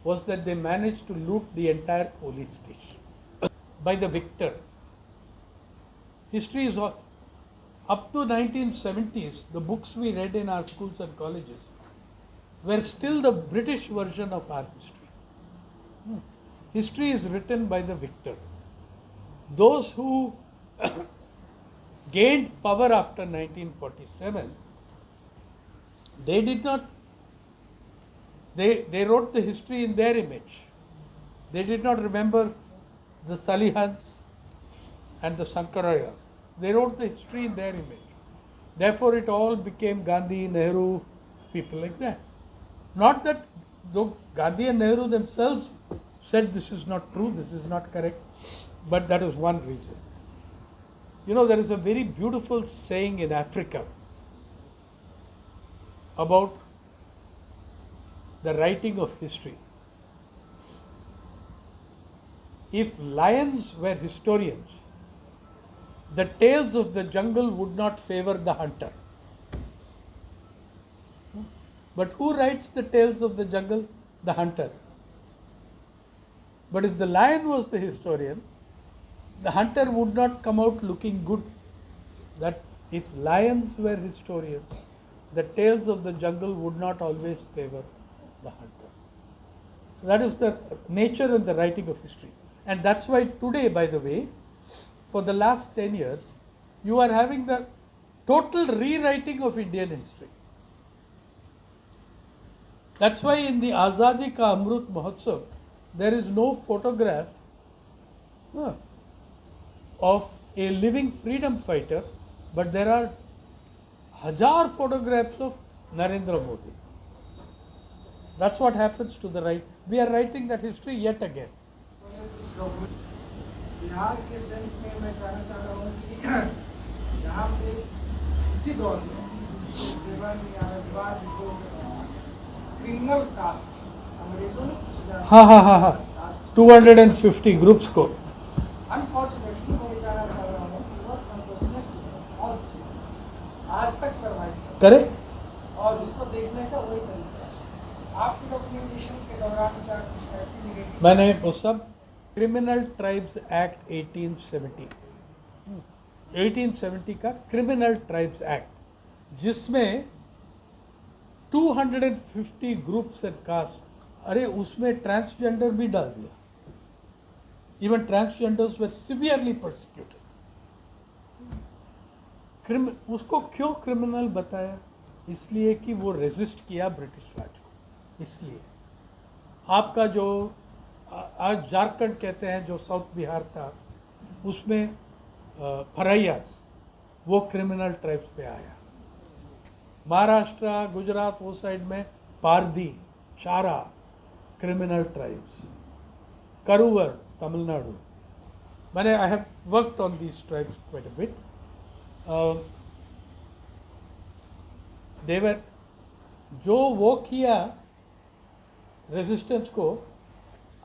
was that they managed to loot the entire police station by the victor. History is all, up to 1970s, the books we read in our schools and colleges were still the British version of our history. History is written by the victor. Those who gained power after 1947, they did not, they wrote the history in their image. They did not remember the Salihans and the Sankarayas. They wrote the history in their image. Therefore, it all became Gandhi, Nehru, people like that. Not that though Gandhi and Nehru themselves said this is not true, this is not correct, but that is one reason. You know, there is a very beautiful saying in Africa about the writing of history. If lions were historians, the tales of the jungle would not favor the hunter. But who writes the tales of the jungle? The hunter. But if the lion was the historian, the hunter would not come out looking good. That if lions were historians, the tales of the jungle would not always favor the hunter. So that is the nature and the writing of history. And that's why today, by the way, for the last 10 years, you are having the total rewriting of Indian history. That's why in the Azadi Ka Amrut Mahotsav, there is no photograph of a living freedom fighter, but there are hazar photographs of Narendra Modi. That's what happens to the right. We are writing that history yet again. Bihar के sense में मैं कहना चाह रहा हूँ कि यहाँ पे इसी दौर में सेवन या रजवार जो क्रिमिनल कास्ट अंग्रेजों ने कुछ हाँ 250 ग्रुप्स को अनफॉर्चुनेटली मैं ये कहना चाह रहा हूँ कि वह कॉन्शियसनेस आज तक सर्वाइव करे और इसको देखने का वही तरीका है। आपकी डॉक्यूमेंटेशन के दौरान क्या कुछ ऐसी निगेटिव मैंने वो सब क्रिमिनल ट्राइब्स एक्ट 1870 का क्रिमिनल ट्राइब्स एक्ट, जिसमें 250 ग्रुप्स एंड कास्ट, अरे उसमें ट्रांसजेंडर भी डाल दिया. इवन ट्रांसजेंडर्स वर सिवियरली प्रोसिक्यूटेड. उसको क्यों क्रिमिनल बताया? इसलिए कि वो रेजिस्ट किया ब्रिटिश राज को. इसलिए आपका जो आज झारखंड कहते हैं, जो साउथ बिहार था, उसमें फरैयास, वो क्रिमिनल ट्राइब्स पे आया. महाराष्ट्र, गुजरात, वो साइड में पारदी, चारा, क्रिमिनल ट्राइब्स. करूवर, तमिलनाडु. मैंने I have worked on these tribes quite a bit. देवर जो वो किया रेजिस्टेंस को,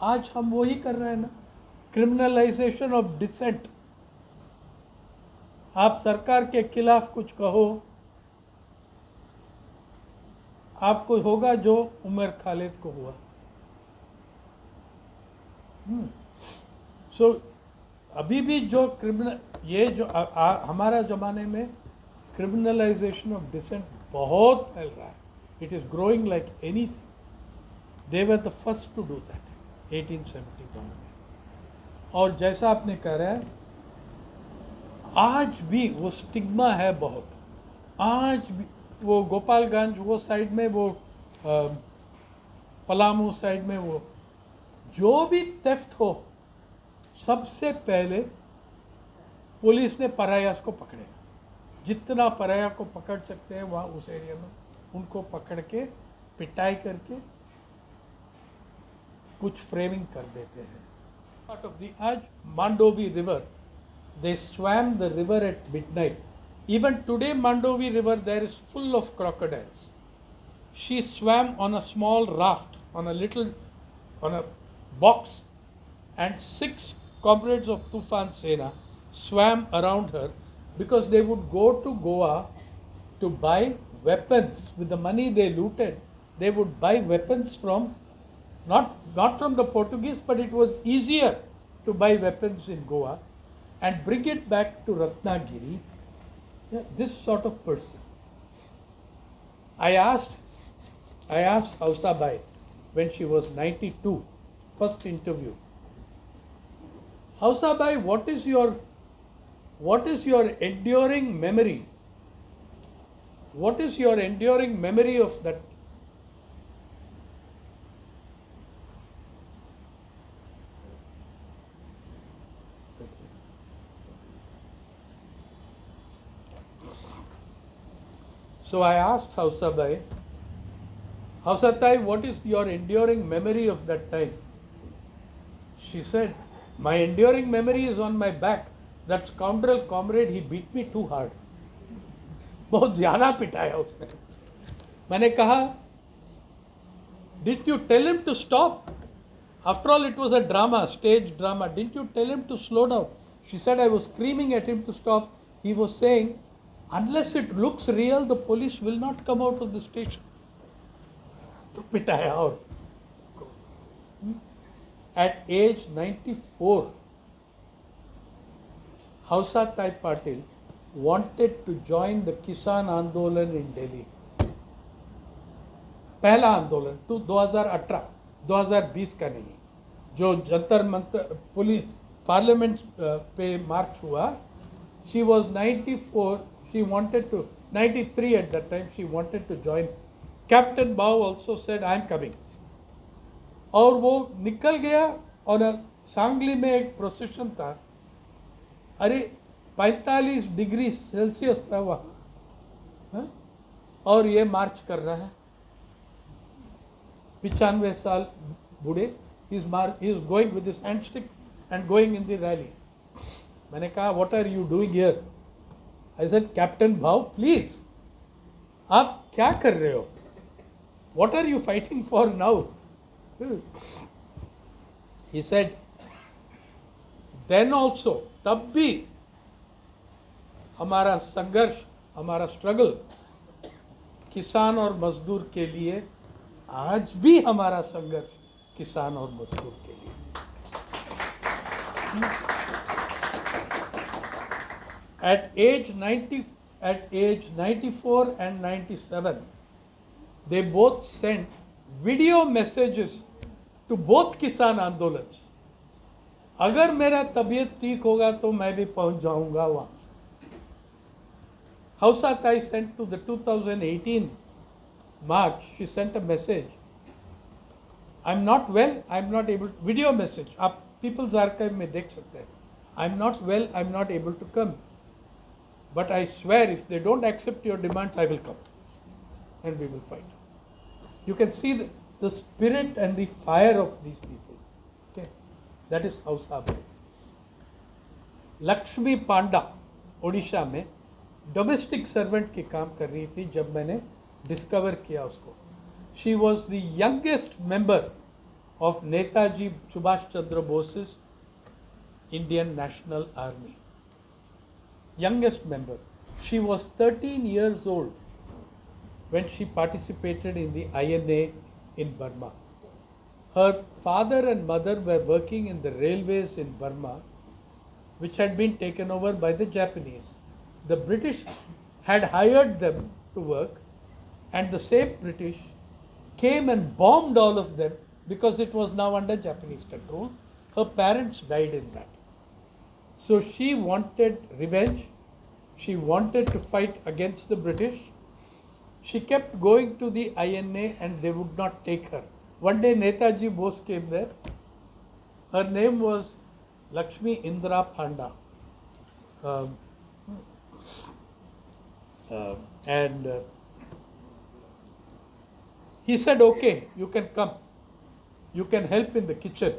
आज हम वो ही कर रहे हैं ना. Criminalisation of dissent. आप सरकार के खिलाफ कुछ कहो, आपको होगा जो उमर खालिद को हुआ. सो अभी भी जो क्रिमिनल ये जो हमारा ज़माने में क्रिमिनलाइजेशन ऑफ डिसेंट बहुत फैल रहा है. It is growing like anything. They were the first to do that 1871 में. और जैसा आपने कह रहा है, आज भी वो स्टिग्मा है बहुत. आज भी वो गोपालगंज वो साइड में, वो पलामू साइड में, वो जो भी थेफ्ट हो, सबसे पहले पुलिस ने परायास को पकड़ेगा. जितना पराया को पकड़ सकते हैं वहाँ उस एरिया में उनको पकड़ के पिटाई करके कुछ फ्रेमिंग कर देते हैं. Part of the आज Mandovi River, they swam the river at midnight. Even today Mandovi River there is full of crocodiles. She swam on a small raft, on a box, and 6 comrades of Tufan Sena swam around her because they would go to Goa to buy weapons. With the money they looted, they would buy weapons from not from the Portuguese, but it was easier to buy weapons in Goa and bring it back to Ratnagiri. Yeah, this sort of person. I asked Hausabai when she was 92, first interview. Hausabai, what is your enduring memory? What is your enduring memory of that? So I asked Hausabai, Hausatai, what is your enduring memory of that time? She said, my enduring memory is on my back. That scoundrel comrade, he beat me too hard. बहुत ज़्यादा पिटाया उसने. मैंने कहा, didn't you tell him to stop? After all, it was a drama, stage drama. Didn't you tell him to slow down? She said, I was screaming at him to stop. He was saying, unless it looks real, the police will not come out of the station. तो पिटाया. और at age 94, Hausatai Patil wanted to join the Kisan Andolan in Delhi. पहला आंदोलन तो 2018, 2020 का नहीं, जो Jantar Mantar police parliament पे मार्च हुआ. She was 94. She wanted to 93 at that time. She wanted to join. Captain Bao also said, I am coming. और वो निकल गया. और सांगली में एक प्रोसेशन था. अरे 45 डिग्री सेल्सियस था वहाँ, और ये मार्च कर रहा है. 95 साल बूढ़े. he is going with his hand stick and going in the rally. मैंने कहा, what are you doing here? I said, Captain Bhau, please, आप क्या कर रहे हो? What are you fighting for now? He said, then also, तब भी हमारा संघर्ष, हमारा स्ट्रगल किसान और मजदूर के लिए, आज भी हमारा संघर्ष किसान और मजदूर के लिए. At age 94 and 97, they both sent video messages to both किसान आंदोलन. अगर मेरा तबीयत ठीक होगा तो मैं भी पहुंच जाऊंगा वहाँ. Hausatai sent to the 2018 March, she sent a message. I'm not well, I'm not able to, video message, आप People's Archive में देख सकते हैं. I'm not well, I'm not able to come. But I swear if they don't accept your demands, I will come. And we will fight. You can see the spirit and the fire of these people. Okay, that is Hausabai. Lakshmi Panda, Odisha में domestic servant के काम कर रही थी जब मैंने discover किया उसको. She was the youngest member of Netaji Subhash Chandra bosses Indian national army. Youngest member. She was 13 years old when she participated in the INA in Burma. Her father and mother were working in the railways in Burma, which had been taken over by the Japanese. The British had hired them to work, and the same British came and bombed all of them because it was now under Japanese control. Her parents died in that. So she wanted revenge. She wanted to fight against the British. She kept going to the INA and they would not take her. One day Netaji Bose came there. Her name was Lakshmi Indra Panda. And he said, okay, you can come. You can help in the kitchen.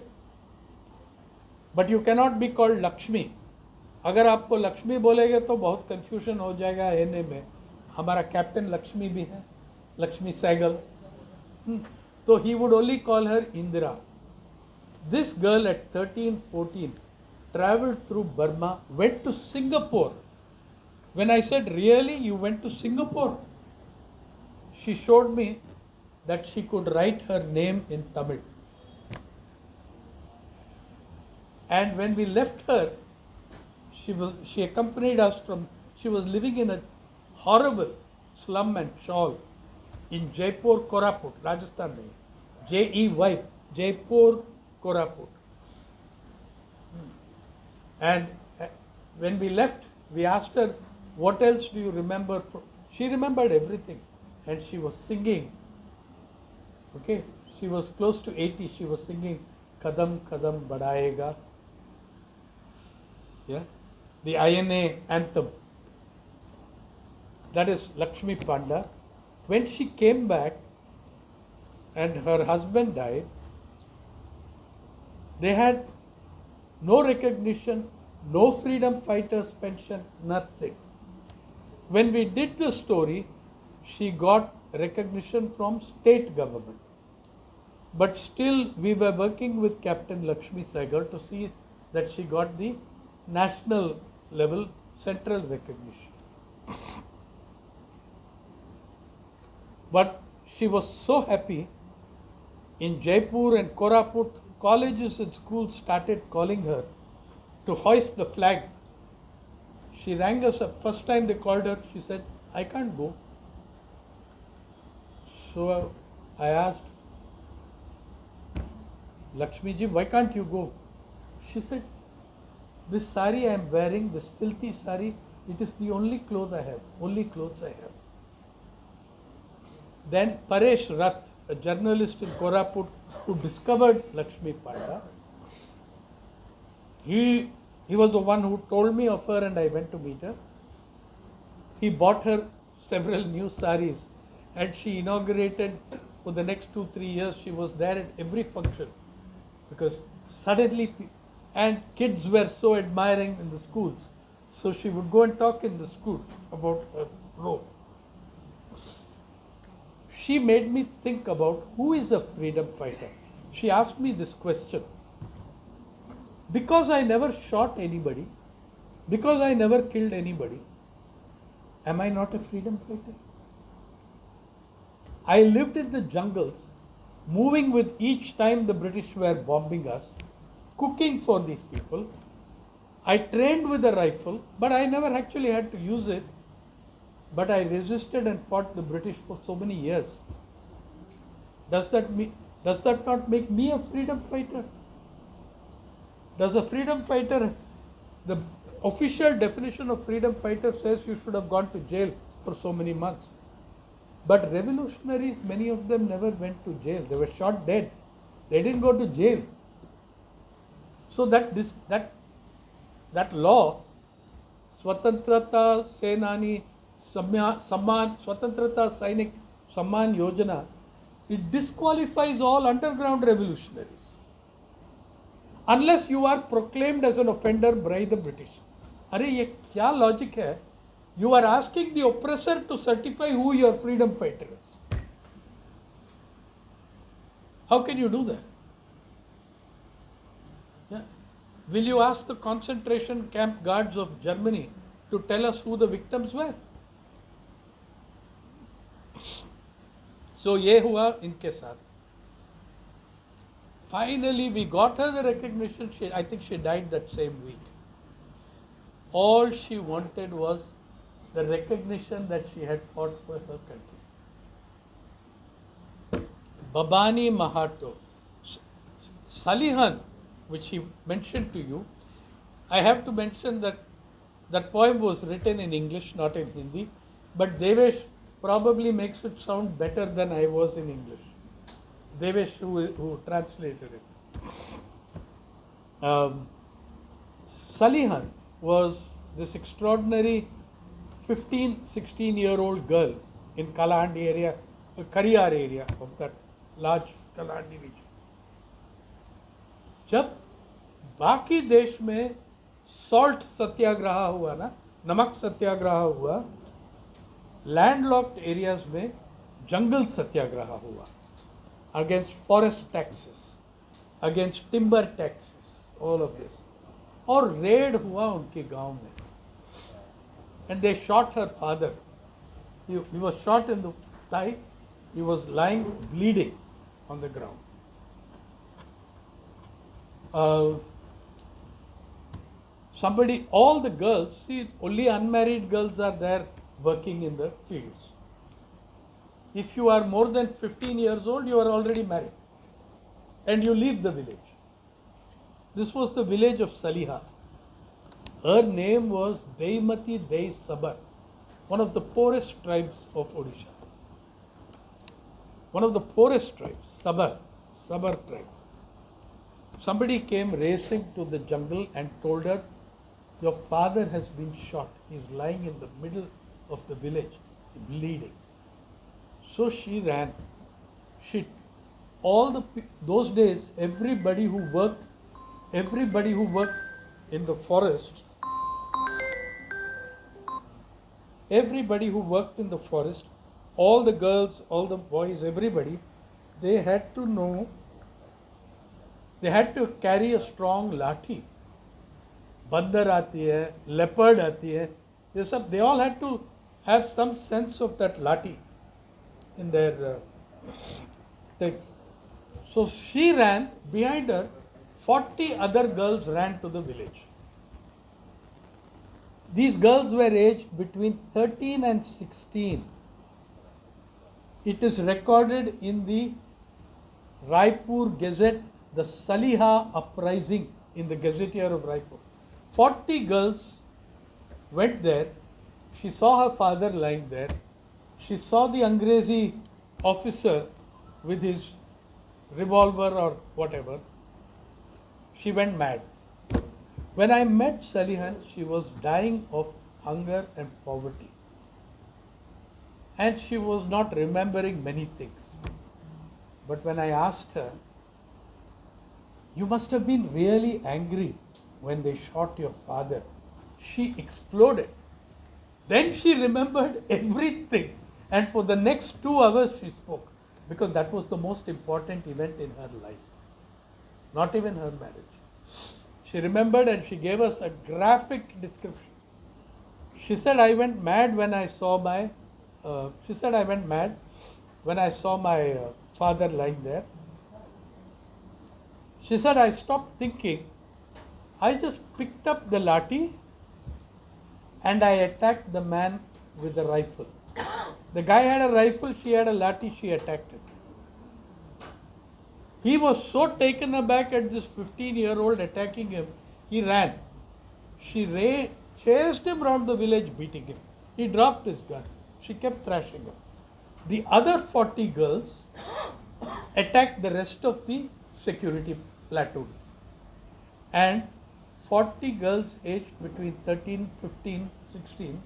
But you cannot be called Lakshmi. अगर आपको लक्ष्मी बोलेंगे तो बहुत confusion हो जाएगा एने में. हमारा कैप्टन लक्ष्मी भी है, लक्ष्मी सहगल. तो he would only call her Indira. This girl at 13, 14 traveled through Burma, went to Singapore. When I said, really, you went to Singapore? She showed me that she could write her name in Tamil. And when we left her, she accompanied us she was living in a horrible slum and chawl in Jaipur, Koraput, Rajasthan. J-E-Y, Jaipur, Koraput. And when we left, we asked her, what else do you remember? She remembered everything. And she was singing. Okay, she was close to 80. She was singing Kadam Kadam Badayega. Yeah, the INA anthem. That is Lakshmi Panda. When she came back and her husband died, they had no recognition, no freedom fighters pension, nothing. When we did the story, she got recognition from state government. But still we were working with Captain Lakshmi Sehgal to see that she got the national level central recognition. But she was so happy. In Jaipur and Koraput, colleges and schools started calling her to hoist the flag. She rang us up. First time they called her, she said, I can't go. So I asked, Lakshmi ji, why can't you go? She said, this sari I am wearing, this filthy sari, it is the only clothes I have. Then Paresh Rath, a journalist in Koraput who discovered Lakshmi Panda, he was the one who told me of her and I went to meet her. He bought her several new saris and she inaugurated for the next 2-3 years. She was there at every function because suddenly, and kids were so admiring in the schools. So she would go and talk in the school about her role. She made me think about who is a freedom fighter. She asked me this question. Because I never shot anybody, because I never killed anybody, am I not a freedom fighter? I lived in the jungles, moving with each time the British were bombing us, cooking for these people. I trained with a rifle, but I never actually had to use it. But I resisted and fought the British for so many years. Does that not make me a freedom fighter? Does a freedom fighter, the official definition of freedom fighter says you should have gone to jail for so many months. But revolutionaries, many of them never went to jail. They were shot dead. They didn't go to jail. So that law, Swatantrata Senani Samman, Swatantrata Sainik Samman Yojana, it disqualifies all underground revolutionaries. Unless you are proclaimed as an offender by the British. अरे ये क्या logic है? You are asking the oppressor to certify who your freedom fighter is. How can you do that? Yeah. Will you ask the concentration camp guards of Germany to tell us who the victims were? So ये हुआ इनके साथ. Finally, we got her the recognition. I think she died that same week. All she wanted was the recognition that she had fought for her country. Babani Mahato, Salihan, which he mentioned to you, I have to mention that that poem was written in English, not in Hindi, but Devesh probably makes it sound better than I was in English. Devesh, who translated it. Salihan was this extraordinary 16-year-old girl in Kalahandi area, Kariyar area of that large Kalahandi region. जब बाकी देश में salt सत्याग्रह हुआ ना, नमक सत्याग्रह हुआ, landlocked areas में जंगल सत्याग्रह हुआ against forest taxes, against timber taxes, all of this. और रेड हुआ उनके गांव में. And they shot her father. He was shot in the thigh. He was lying bleeding on the ground. All the girls, see, only unmarried girls are there working in the fields. If you are more than 15 years old, you are already married. And you leave the village. This was the village of Saliha. Her name was Deimati Dei Sabar, one of the poorest tribes of Odisha. One of the poorest tribes, Sabar tribe. Somebody came racing to the jungle and told her, your father has been shot. He is lying in the middle of the village, bleeding. So she ran. Those days, everybody who worked in the forest, all the girls, all the boys, everybody, they had to carry a strong lathi. Bandar aati hai, leopard aati hai. They all had to have some sense of that lathi in their thing. So she ran, behind her, 40 other girls ran to the village. These girls were aged between 13 and 16. It is recorded in the Raipur Gazette, the Saliha uprising in the Gazetteer of Raipur. 40 girls went there. She saw her father lying there. She saw the Angrezi officer with his revolver or whatever. She went mad. When I met Salihan, she was dying of hunger and poverty. And she was not remembering many things. But when I asked her, you must have been really angry when they shot your father, she exploded. Then she remembered everything. And for the next 2 hours she spoke. Because that was the most important event in her life. Not even her marriage. She remembered and she gave us a graphic description. She said, I went mad when I saw my father lying there. She said, I stopped thinking. I just picked up the lathi and I attacked the man with the rifle. The guy had a rifle, she had a lathi, she attacked him. He was so taken aback at this 15-year-old attacking him, he ran. She chased him around the village, beating him. He dropped his gun. She kept thrashing him. The other 40 girls attacked the rest of the security platoon. And 40 girls aged between 13, 15, 16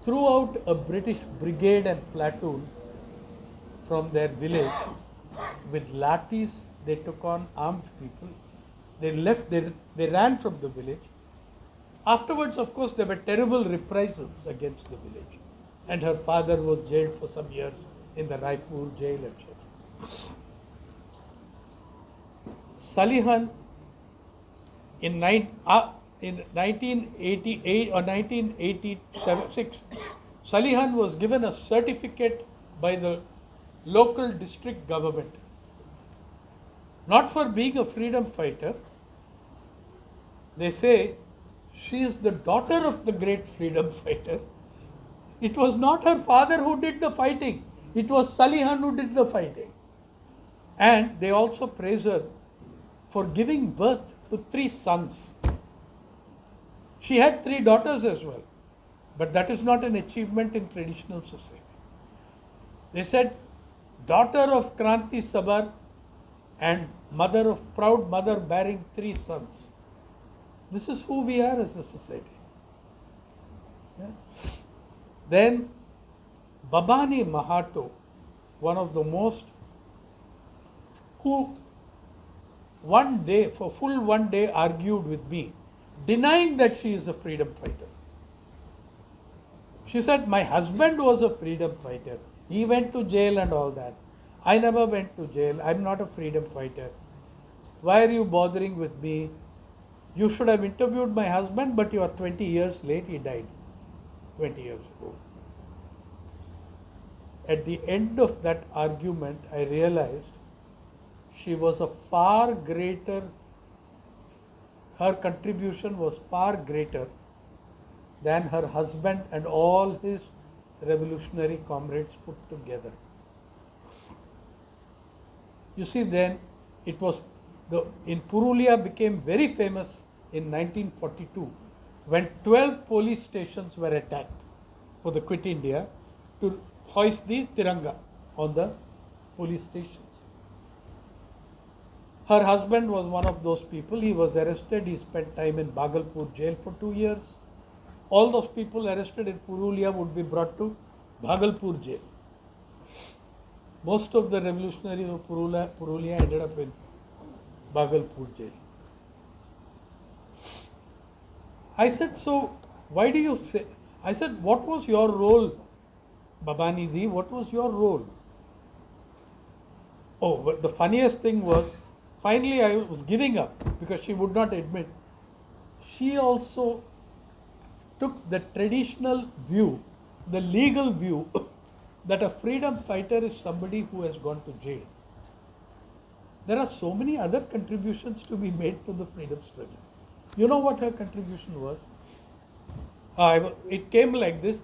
threw out a British brigade and platoon from their village with lathis. They took on armed people. They ran from the village. Afterwards, of course, there were terrible reprisals against the village. And her father was jailed for some years in the Raipur jail, etc. Salihan in 1988 or 1986, Salihan was given a certificate by the local district government not for being a freedom fighter. They say she is the daughter of the great freedom fighter. It was not her father who did the fighting, it was Salihan who did the fighting. And they also praise her for giving birth to 3 sons. She had 3 daughters as well, but that is not an achievement in traditional society. They said, daughter of Kranti Sabar and proud mother bearing 3 sons. This is who we are as a society. Yeah. Then Babani Mahato, one of the most, who one day, for full 1 day, argued with me, denying that she is a freedom fighter. She said, my husband was a freedom fighter. He went to jail and all that. I never went to jail. I'm not a freedom fighter. Why are you bothering with me? You should have interviewed my husband, but you are 20 years late. He died 20 years ago. At the end of that argument, I realized she was a far greater, her contribution was far greater than her husband and all his revolutionary comrades put together. You see, then it was in Purulia became very famous in 1942 when 12 police stations were attacked for the Quit India to hoist the Tiranga on the police stations. Her husband was one of those people. He was arrested. He spent time in Bhagalpur jail for 2 years. All those people arrested in Purulia would be brought to Bhagalpur jail. Most of the revolutionaries of Purulia ended up in Bhagalpur jail. I said, so why do you say? I said, what was your role, Babani Di? What was your role? Oh, but the funniest thing was, finally I was giving up because she would not admit. She also took the traditional view, the legal view, that a freedom fighter is somebody who has gone to jail. There are so many other contributions to be made to the freedom struggle. You know what her contribution was? It came like this,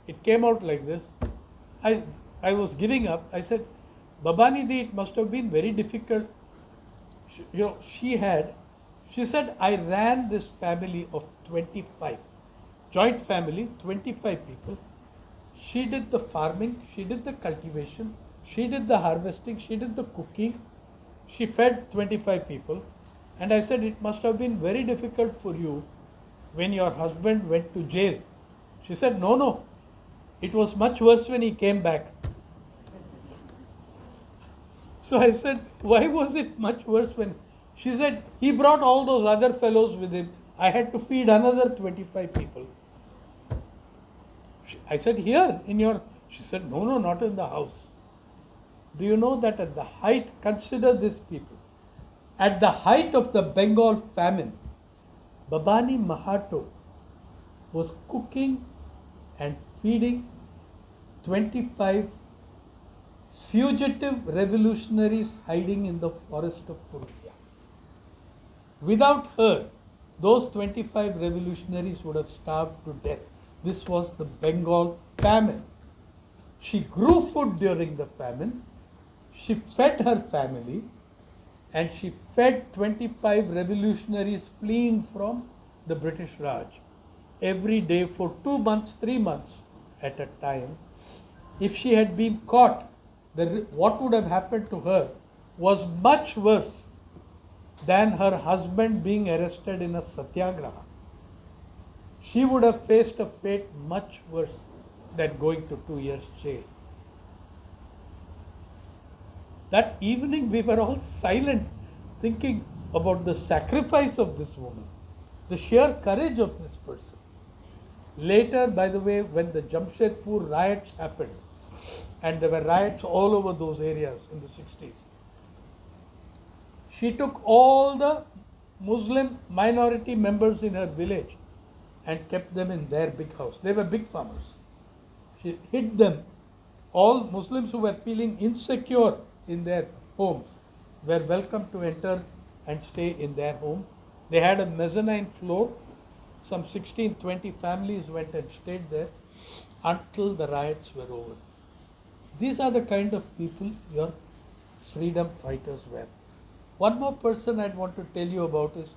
it came out like this. I was giving up. I said, Babani Di, it must have been very difficult. She said, I ran this family of 25, joint family, 25 people. She did the farming, she did the cultivation, she did the harvesting, she did the cooking. She fed 25 people. And I said, it must have been very difficult for you when your husband went to jail. She said, no, it was much worse when he came back. So I said, why was it much worse when? She said, he brought all those other fellows with him. I had to feed another 25 people. I said, here in your, she said, no, not in the house. Do you know that at the height, consider these people, at the height of the Bengal famine, Babani Mahato was cooking and feeding 25 fugitive revolutionaries hiding in the forest of Purulia. Without her, those 25 revolutionaries would have starved to death. This was the Bengal famine. She grew food during the famine. She fed her family and she fed 25 revolutionaries fleeing from the British Raj every day for 2 months, 3 months at a time. If she had been caught, what would have happened to her was much worse than her husband being arrested in a satyagraha. She would have faced a fate much worse than going to 2 years jail. That evening we were all silent, thinking about the sacrifice of this woman, the sheer courage of this person. Later, by the way, when the Jamshedpur riots happened, and there were riots all over those areas in the 60s, she took all the Muslim minority members in her village and kept them in their big house. They were big farmers. She hid them. All Muslims who were feeling insecure in their homes, were welcome to enter and stay in their home. They had a mezzanine floor. Some 16, 20 families went and stayed there until the riots were over. These are the kind of people your freedom fighters were. One more person I'd want to tell you about is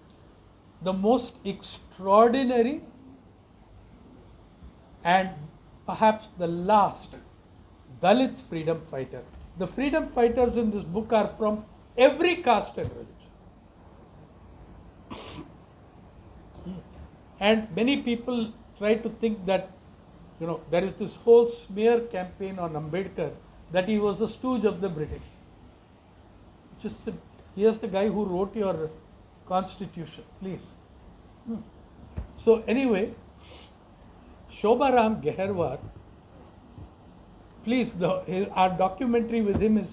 the most extraordinary and perhaps the last Dalit freedom fighter. The freedom fighters in this book are from every caste and religion. And many people try to think that, there is this whole smear campaign on Ambedkar that he was a stooge of the British. Just here's the guy who wrote your constitution, please. So anyway, Shobharam Geharwar, please, our documentary with him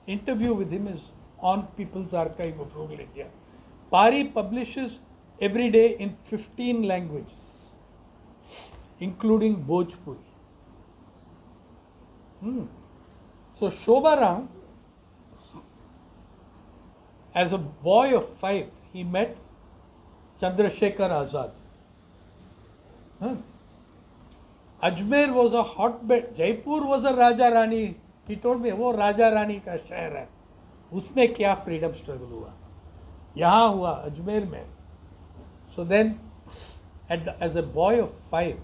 interview with him is on People's Archive of Rural India. Pari publishes every day in 15 languages, including Bhojpuri. So Shobharam, as a boy of 5, he met Chandrasekhar Azad. Ajmer was a hotbed. Jaipur was a Raja Rani. He told me, वो Raja Rani का शहर है. उसमें क्या freedom struggle हुआ? यहाँ हुआ अजमेर में. So then, as a boy of 5,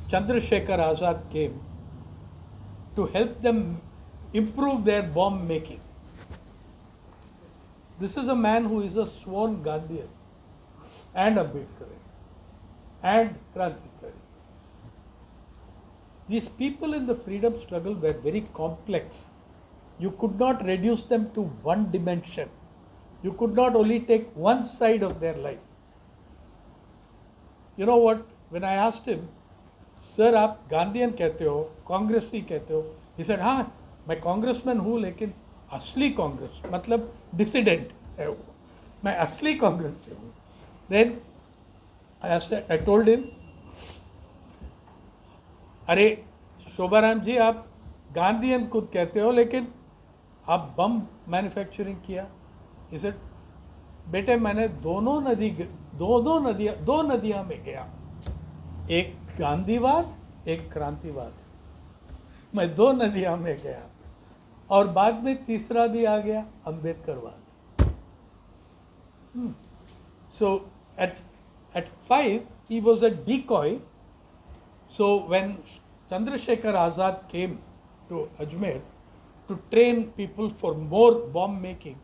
Chandrasekhar Azad came to help them improve their bomb making. This is a man who is a sworn Gandhian and Ambedkar and Krantikari. These people in the freedom struggle were very complex. You could not reduce them to one dimension. You could not only take one side of their life. You know what? When I asked him, Sir, आप Gandhian कहते हो, कांग्रेसी कहते हो, he said, हाँ, मैं congressman हूँ, लेकिन असली कांग्रेस मतलब डिसिडेंट है वो, मैं असली कांग्रेस से हूँ. Then I told him, अरे शोभाराम जी, आप गांधीयन खुद कहते हो, लेकिन आप बम मैन्युफैक्चरिंग किया. He said, बेटे मैंने दो नदियाँ में गया, एक गांधीवाद, एक क्रांतिवाद. मैं 2 नदियाँ में गया और बाद में तीसरा भी आ गया, अम्बेडकरवाद. So at 5 he was a decoy. So when Chandrasekhar Azad came to Ajmer to train people for more bomb making,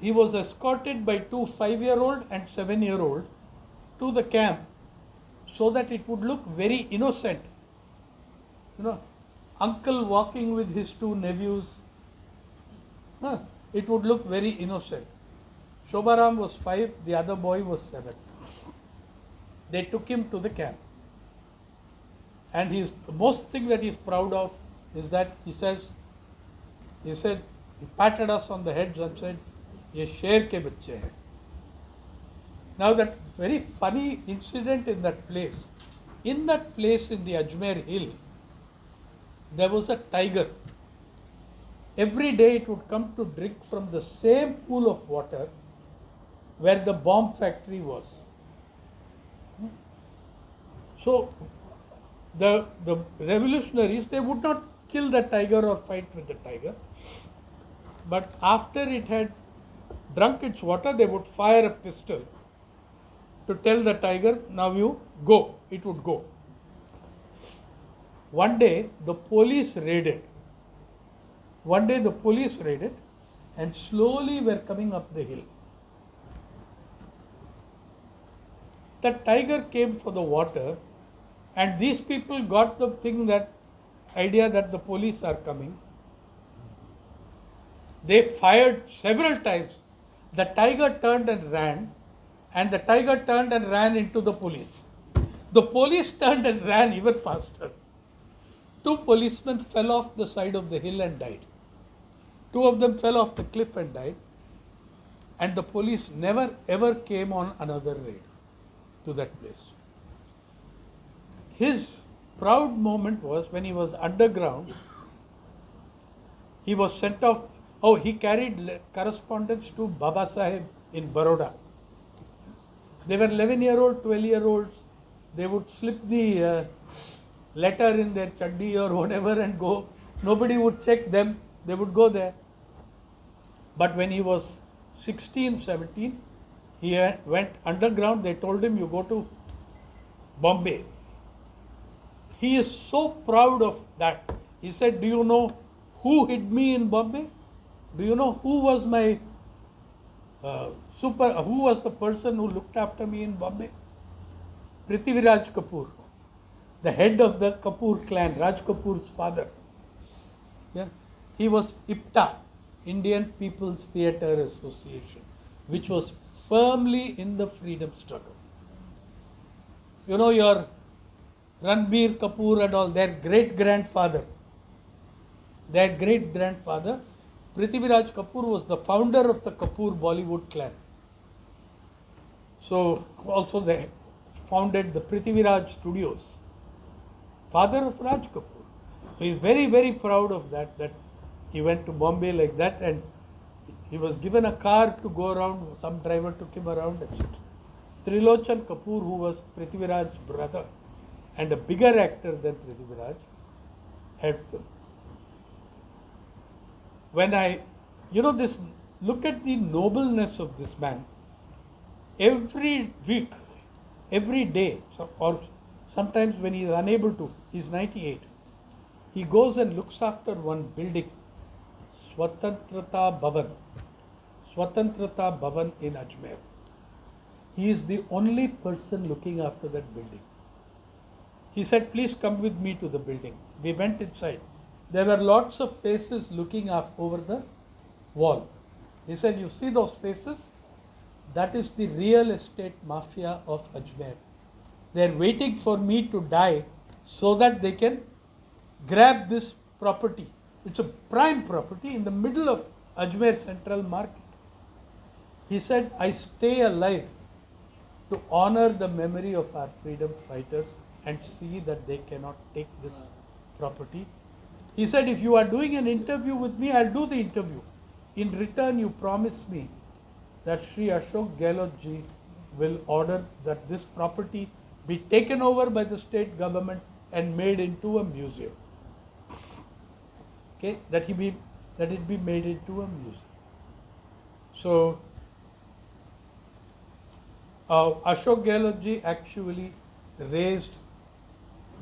he was escorted by 2 5-year-old and 7-year-old to the camp so that it would look very innocent. Uncle walking with his 2 nephews. It would look very innocent. Shobharam was 5, the other boy was 7. They took him to the camp. And the most thing that he's proud of is that he said, he patted us on the heads and said, ये शेर के बच्चे हैं. Now that very funny incident in that place in the Ajmer Hill, there was a tiger. Every day it would come to drink from the same pool of water where the bomb factory was. So the revolutionaries, they would not kill the tiger or fight with the tiger, but after it had drunk its water, they would fire a pistol to tell the tiger, now you go. It would go. One day the police raided and slowly were coming up the hill. The tiger came for the water, and these people got the idea that the police are coming. They fired several times. The tiger turned and ran, and the tiger turned and ran into the police. The police turned and ran even faster. 2 policemen fell off the side of the hill and died. 2 of them fell off the cliff and died. And the police never ever came on another raid to that place. His proud moment was when he was underground He was sent off. Oh, he carried correspondence to Baba Saheb in Baroda. They were 11-year-old, 12-year-olds. They would slip the letter in their chaddi or whatever and go. Nobody would check them. They would go there. But when he was 16, 17, he went underground. They told him, you go to Bombay. He is so proud of that. He said, do you know who hid me in Bombay? Do you know who was my who was the person who looked after me in Bombay? Prithviraj Kapoor, the head of the Kapoor clan, Raj Kapoor's father. Yeah, he was IPTA, Indian People's Theatre Association, which was firmly in the freedom struggle. You know, your Ranbir Kapoor and all, their great-grandfather, Prithviraj Kapoor was the founder of the Kapoor Bollywood clan. So also they founded the Prithviraj Studios, father of Raj Kapoor. So he is very, very proud of that he went to Bombay like that, and he was given a car to go around. Some driver took him around, etc. Trilochan Kapoor, who was Prithviraj's brother and a bigger actor than Prithviraj, helped them. When look at the nobleness of this man. Every week, every day, or sometimes when he is unable to, he is 98, he goes and looks after one building, Swatantrata Bhavan in Ajmer. He is the only person looking after that building. He said, please come with me to the building. We went inside. There were lots of faces looking over the wall. He said, you see those faces? That is the real estate mafia of Ajmer. They are waiting for me to die so that they can grab this property. It's a prime property in the middle of Ajmer Central Market. He said, I stay alive to honor the memory of our freedom fighters and see that they cannot take this property. He said, if you are doing an interview with me, I'll do the interview. In return, you promise me that Sri Ashok Gehlot ji will order that this property be taken over by the state government and made into a museum. Okay, that it be made into a museum. So Ashok Gehlot ji actually raised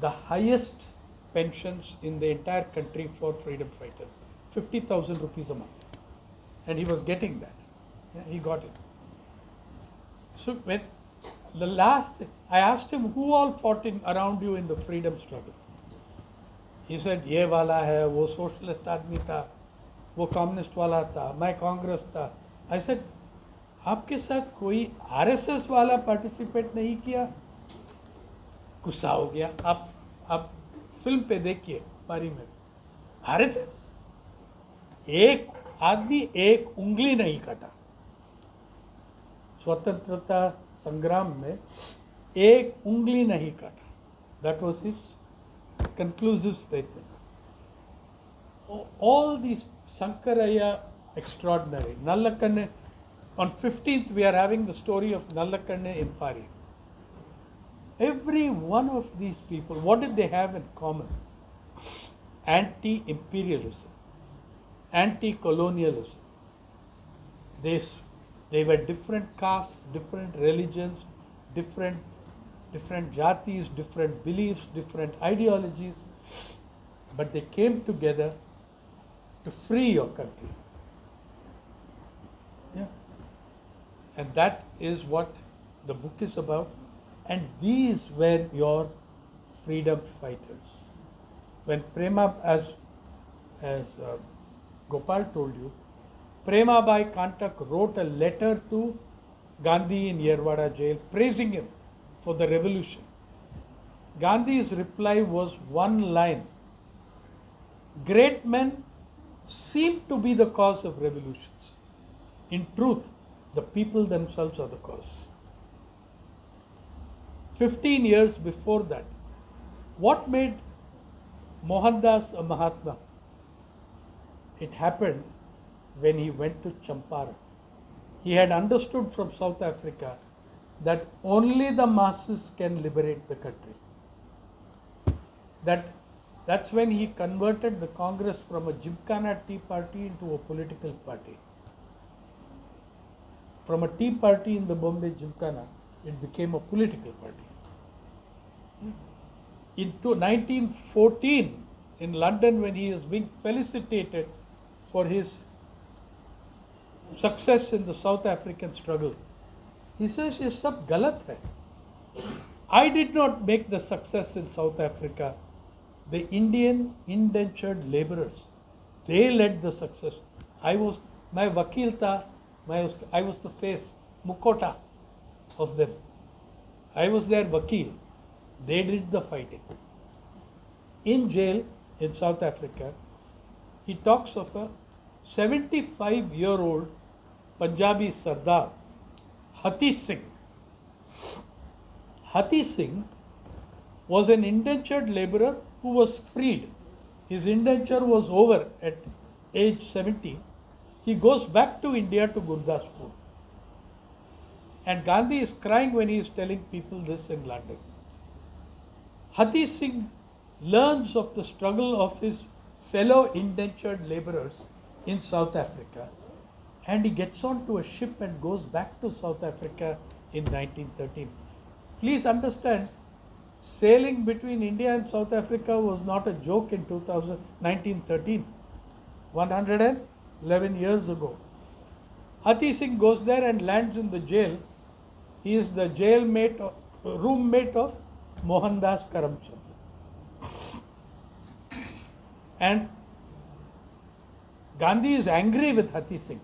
the highest pensions in the entire country for freedom fighters, 50,000 rupees a month, and he was getting that. Yeah, he got it. So when I asked him, who all fought around you in the freedom struggle? He said, ye wala hai, wo socialist आदमी था, वो communist वाला था, मैं कांग्रेस था. I said, आपके साथ कोई RSS वाला participate नहीं किया? गुस्सा हो गया. आप फिल्म पे देखिए बारी में, RSS एक आदमी एक उंगली नहीं काटा. स्वतंत्रता संग्राम में एक उंगली नहीं काटा. That was his conclusive statement. All these Shankaraya extraordinary. Nallakkanne, on 15th we are having the story of Nallakkanne in Pari. Every one of these people, what did they have in common? Anti-imperialism, anti-colonialism. They were different castes, different religions, different jatis, different beliefs, different ideologies, but they came together to free your country. Yeah. And that is what the book is about. And these were your freedom fighters. When Prema, as Gopal told you, Prema Bai Kantak wrote a letter to Gandhi in Yerwada jail praising him for the revolution. Gandhi's reply was one line: great men seem to be the cause of revolutions. In truth, the people themselves are the cause. 15 years before that, what made Mohandas a Mahatma? it happened when he went to Champara. He had understood from South Africa that only the masses can liberate the country. That's when he converted the Congress from a Gymkhana Tea Party into a political party. From a tea party in the Bombay Gymkhana, it became a political party. In 1914, in London, when he is being felicitated for his success in the South African struggle, he says, "Ye sab galat hai. I did not make the success in South Africa. The Indian indentured laborers, they led the success. I was the face, Mukota of them. I was their vakil. They did the fighting." In jail in South Africa, he talks of a 75-year-old Punjabi Sardar, Hati Singh. Hati Singh was an indentured laborer who was freed. His indenture was over at age 70. He goes back to India, to Gurdaspur. And Gandhi is crying when he is telling people this in London. Hati Singh learns of the struggle of his fellow indentured laborers in South Africa, and he gets onto a ship and goes back to South Africa in 1913. Please understand, sailing between India and South Africa was not a joke in 1913, 111 years ago. Hati Singh goes there and lands in the jail. He is the roommate of Mohandas Karamchand. And Gandhi is angry with Hati Singh.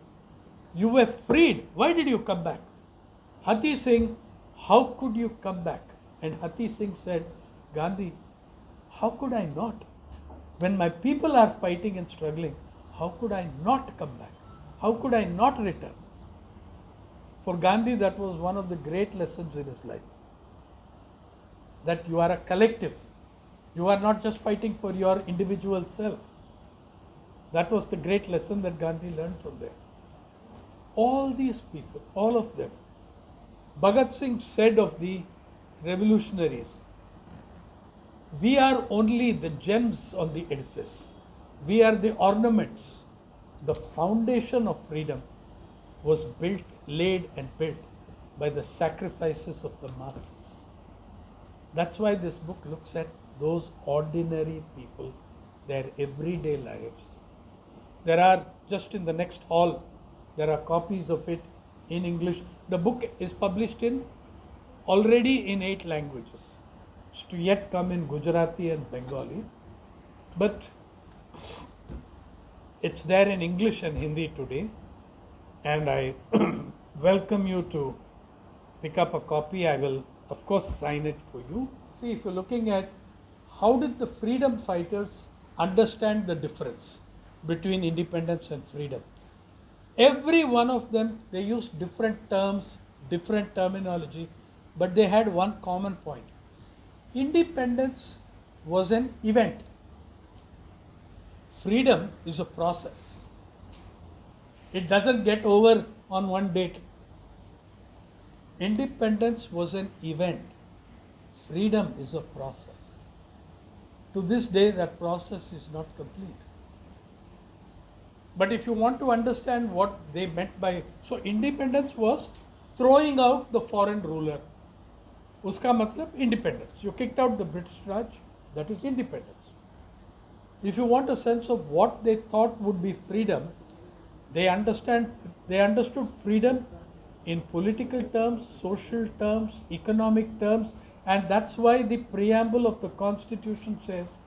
You were freed. Why did you come back? Hati Singh, how could you come back? And Hati Singh said, Gandhi, how could I not? When my people are fighting and struggling, how could I not come back? How could I not return? For Gandhi, that was one of the great lessons in his life. That you are a collective. You are not just fighting for your individual self. That was the great lesson that Gandhi learned from there. All these people, all of them, Bhagat Singh said of the revolutionaries, we are only the gems on the edifice. We are the ornaments. The foundation of freedom was laid and built by the sacrifices of the masses. That's why this book looks at those ordinary people, their everyday lives. There are, just in the next hall, there are copies of it in English. The book is published already in 8 languages. It's to yet come in Gujarati and Bengali. But it's there in English and Hindi today. And I welcome you to pick up a copy. I will, of course, sign it for you. See, if you're looking at how did the freedom fighters understand the difference between independence and freedom? Every one of them, they used different terms, different terminology, but they had one common point. Independence was an event. Freedom is a process. It doesn't get over on one date. Independence was an event. Freedom is a process. To this day, that process is not complete. But if you want to understand what they meant by, so independence was throwing out the foreign ruler. Uska matlab independence. You kicked out the British Raj, that is independence. If you want a sense of what they thought would be freedom, they understood freedom in political terms, social terms, economic terms, and that's why the preamble of the Constitution says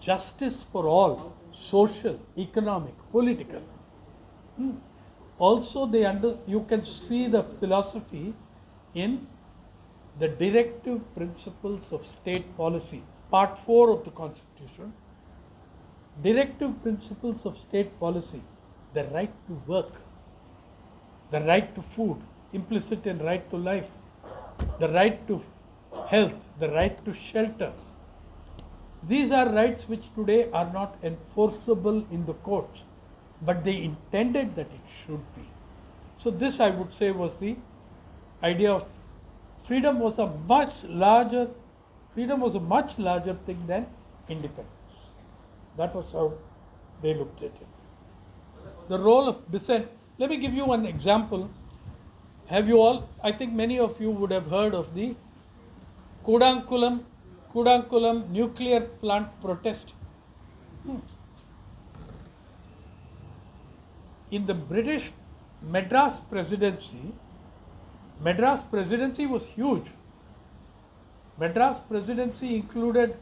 justice for all, social, economic, political. Also, you can see the philosophy in the directive principles of state policy, part 4 of the Constitution. Directive principles of state policy, the right to work, the right to food, implicit in right to life, the right to health, the right to shelter. These are rights which today are not enforceable in the courts. but they intended that it should be. So this, I would say, was the idea of freedom was a much larger thing than independence. That was how they looked at it. The role of dissent. Let me give you one example. I think many of you would have heard of the Kudankulam nuclear plant protest. In the British Madras presidency was huge. Madras presidency included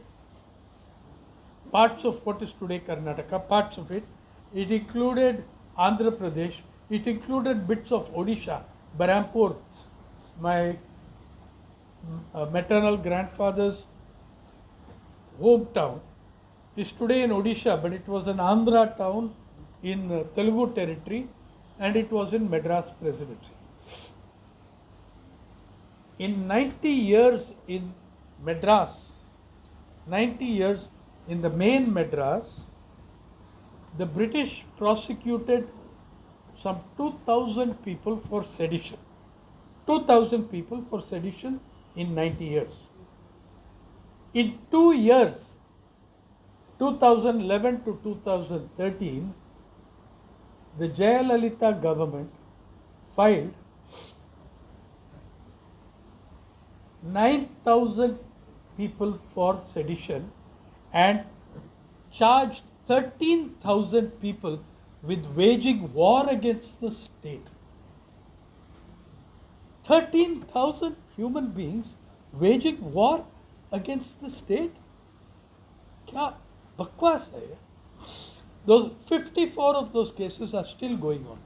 parts of what is today Karnataka, parts of it. It included Andhra Pradesh. It included bits of Odisha, Barampur. My maternal grandfather's hometown is today in Odisha, but it was an Andhra town in Telugu territory, and it was in Madras presidency. In 90 years in Madras, 90 years in the main Madras, the British prosecuted some 2,000 people for sedition. 2,000 people for sedition in 90 years. In 2 years, 2011 to 2013, the Jayalalitha government filed 9,000 people for sedition and charged 13,000 people with waging war against the state. 13,000 human beings waging war against the state? क्या बकवास है? Those 54 of those cases are still going on.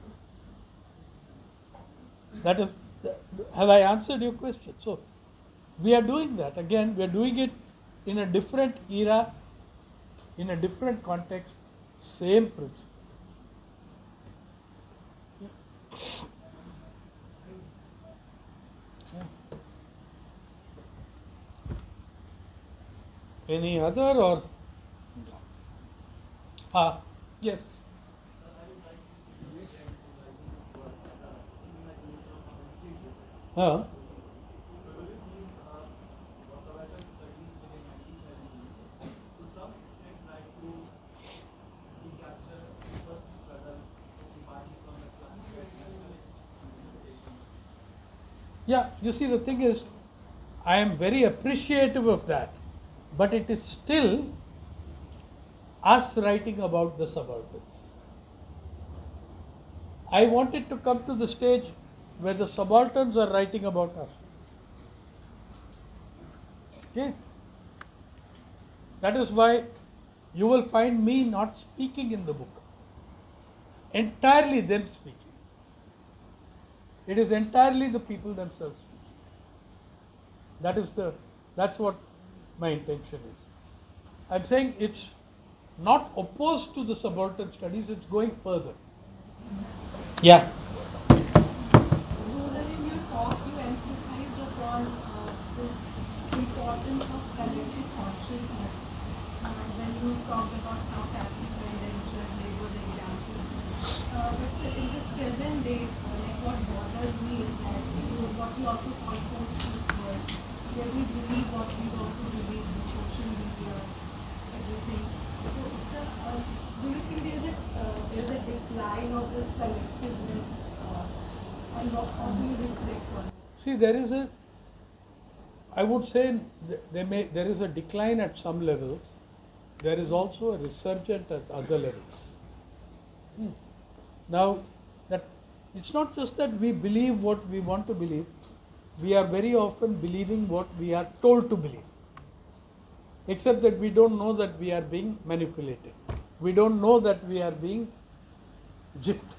That is, have I answered your question? So, we are doing that. Again, we are doing it in a different era, in a different context, same principle. Any other or? Yes. Yeah, you see, the thing is, I am very appreciative of that, but it is still us writing about the subalterns. I want it to come to the stage where the subalterns are writing about us. Okay? That is why you will find me not speaking in the book. Entirely them speaking. It is entirely the people themselves speaking. That's what my intention is. I'm saying it's not opposed to the subaltern studies, it's going further. Yeah. In your talk, you emphasized upon this importance of collective consciousness. When you talked about South Africa indentured labor example. But in this present day, what bothers me is that what you also call post-truth world, where we believe what we want to believe in social media, everything. So, do you think there is a decline of this collectiveness, and how do you reflect on it? See, I would say there is a decline at some levels. There is also a resurgence at other levels. Now, it's not just that we believe what we want to believe, we are very often believing what we are told to believe. Except that we don't know that we are being manipulated. We don't know that we are being gypped.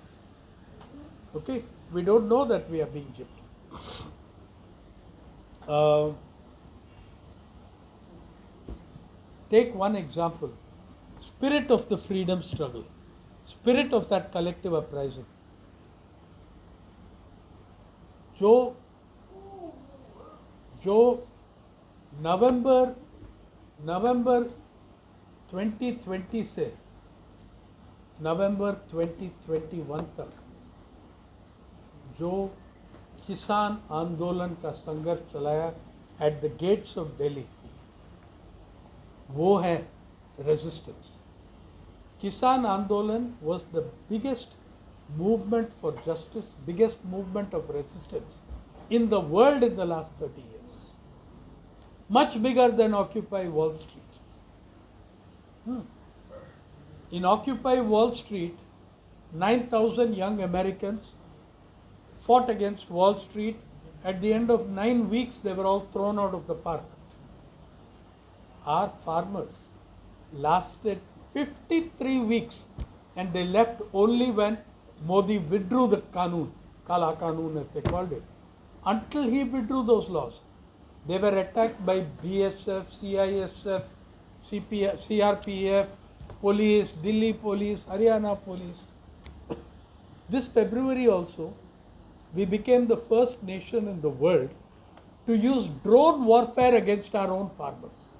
Okay? We don't know that we are being gypped. Take one example. Spirit of the freedom struggle. Spirit of that collective uprising. जो नवंबर 2020 से नवंबर 2021 तक जो किसान आंदोलन का संघर्ष चलाया at the gates of Delhi, वो है रेजिस्टेंस। किसान आंदोलन was the biggest movement for justice, biggest movement of resistance in the world in the last 30 years. Much bigger than Occupy Wall Street. In Occupy Wall Street, 9,000 young Americans fought against Wall Street. At the end of 9 weeks, they were all thrown out of the park. Our farmers lasted 53 weeks and they left only when Modi withdrew the Kanun, Kala Kanun as they called it. Until he withdrew those laws, they were attacked by BSF, CISF, CRPF, police, Delhi police, Haryana police. This February also, we became the first nation in the world to use drone warfare against our own farmers.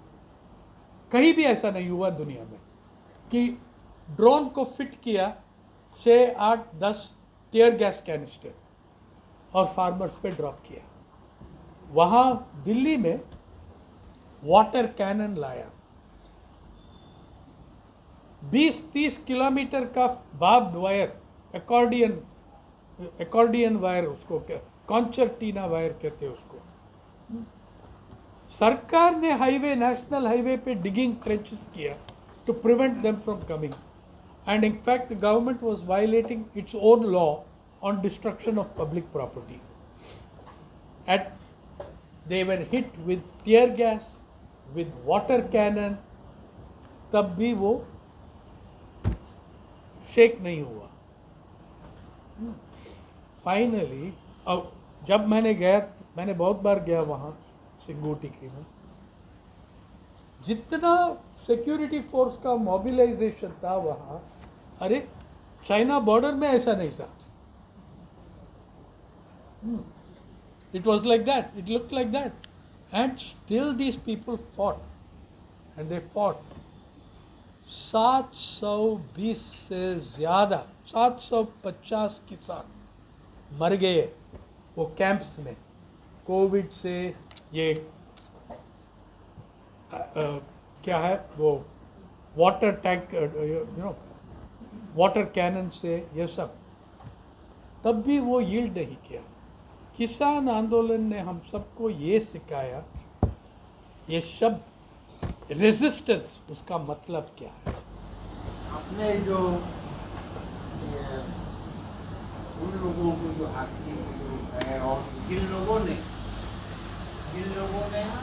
कहीं भी ऐसा नहीं हुआ दुनिया में कि drone को fit किया 6, 8, 10 टीयर गैस कैनिस्टर और फार्मर्स पे ड्रॉप किया। वहाँ दिल्ली में वाटर कैनन लाया, 20-30 किलोमीटर का बार्ब्ड वायर, एकॉर्डियन वायर उसको क्या, कॉन्चर्टीना वायर कहते हैं उसको। सरकार ने हाईवे, नेशनल हाईवे पे डिगिंग ट्रेंचेस किया to prevent them from coming, and in fact the government was violating its own law on destruction of public property. At they were hit with tear gas, with water cannon, तब भी वो shake नहीं हुआ। Finally अब जब मैंने गया, मैंने बहुत बार गया वहाँ सिंगू टिकरी में, जितना सिक्योरिटी फोर्स का मोबिलाइजेशन था वहाँ, अरे चाइना बॉर्डर में ऐसा नहीं था। It was like that, it looked like that, and still these people fought, and they fought। 720 से ज़्यादा, 750 किसान मर गए वो कैंप्स में, कोविड से, ये क्या है वो वाटर टैंक, वाटर कैनन से, ये सब, तब भी वो यील्ड नहीं किया। किसान आंदोलन ने हम सबको ये सिखाया, ये शब्द रेजिस्टेंस, उसका मतलब क्या है। आपने जो उन लोगों को जो हासिल है और जिन लोगों ने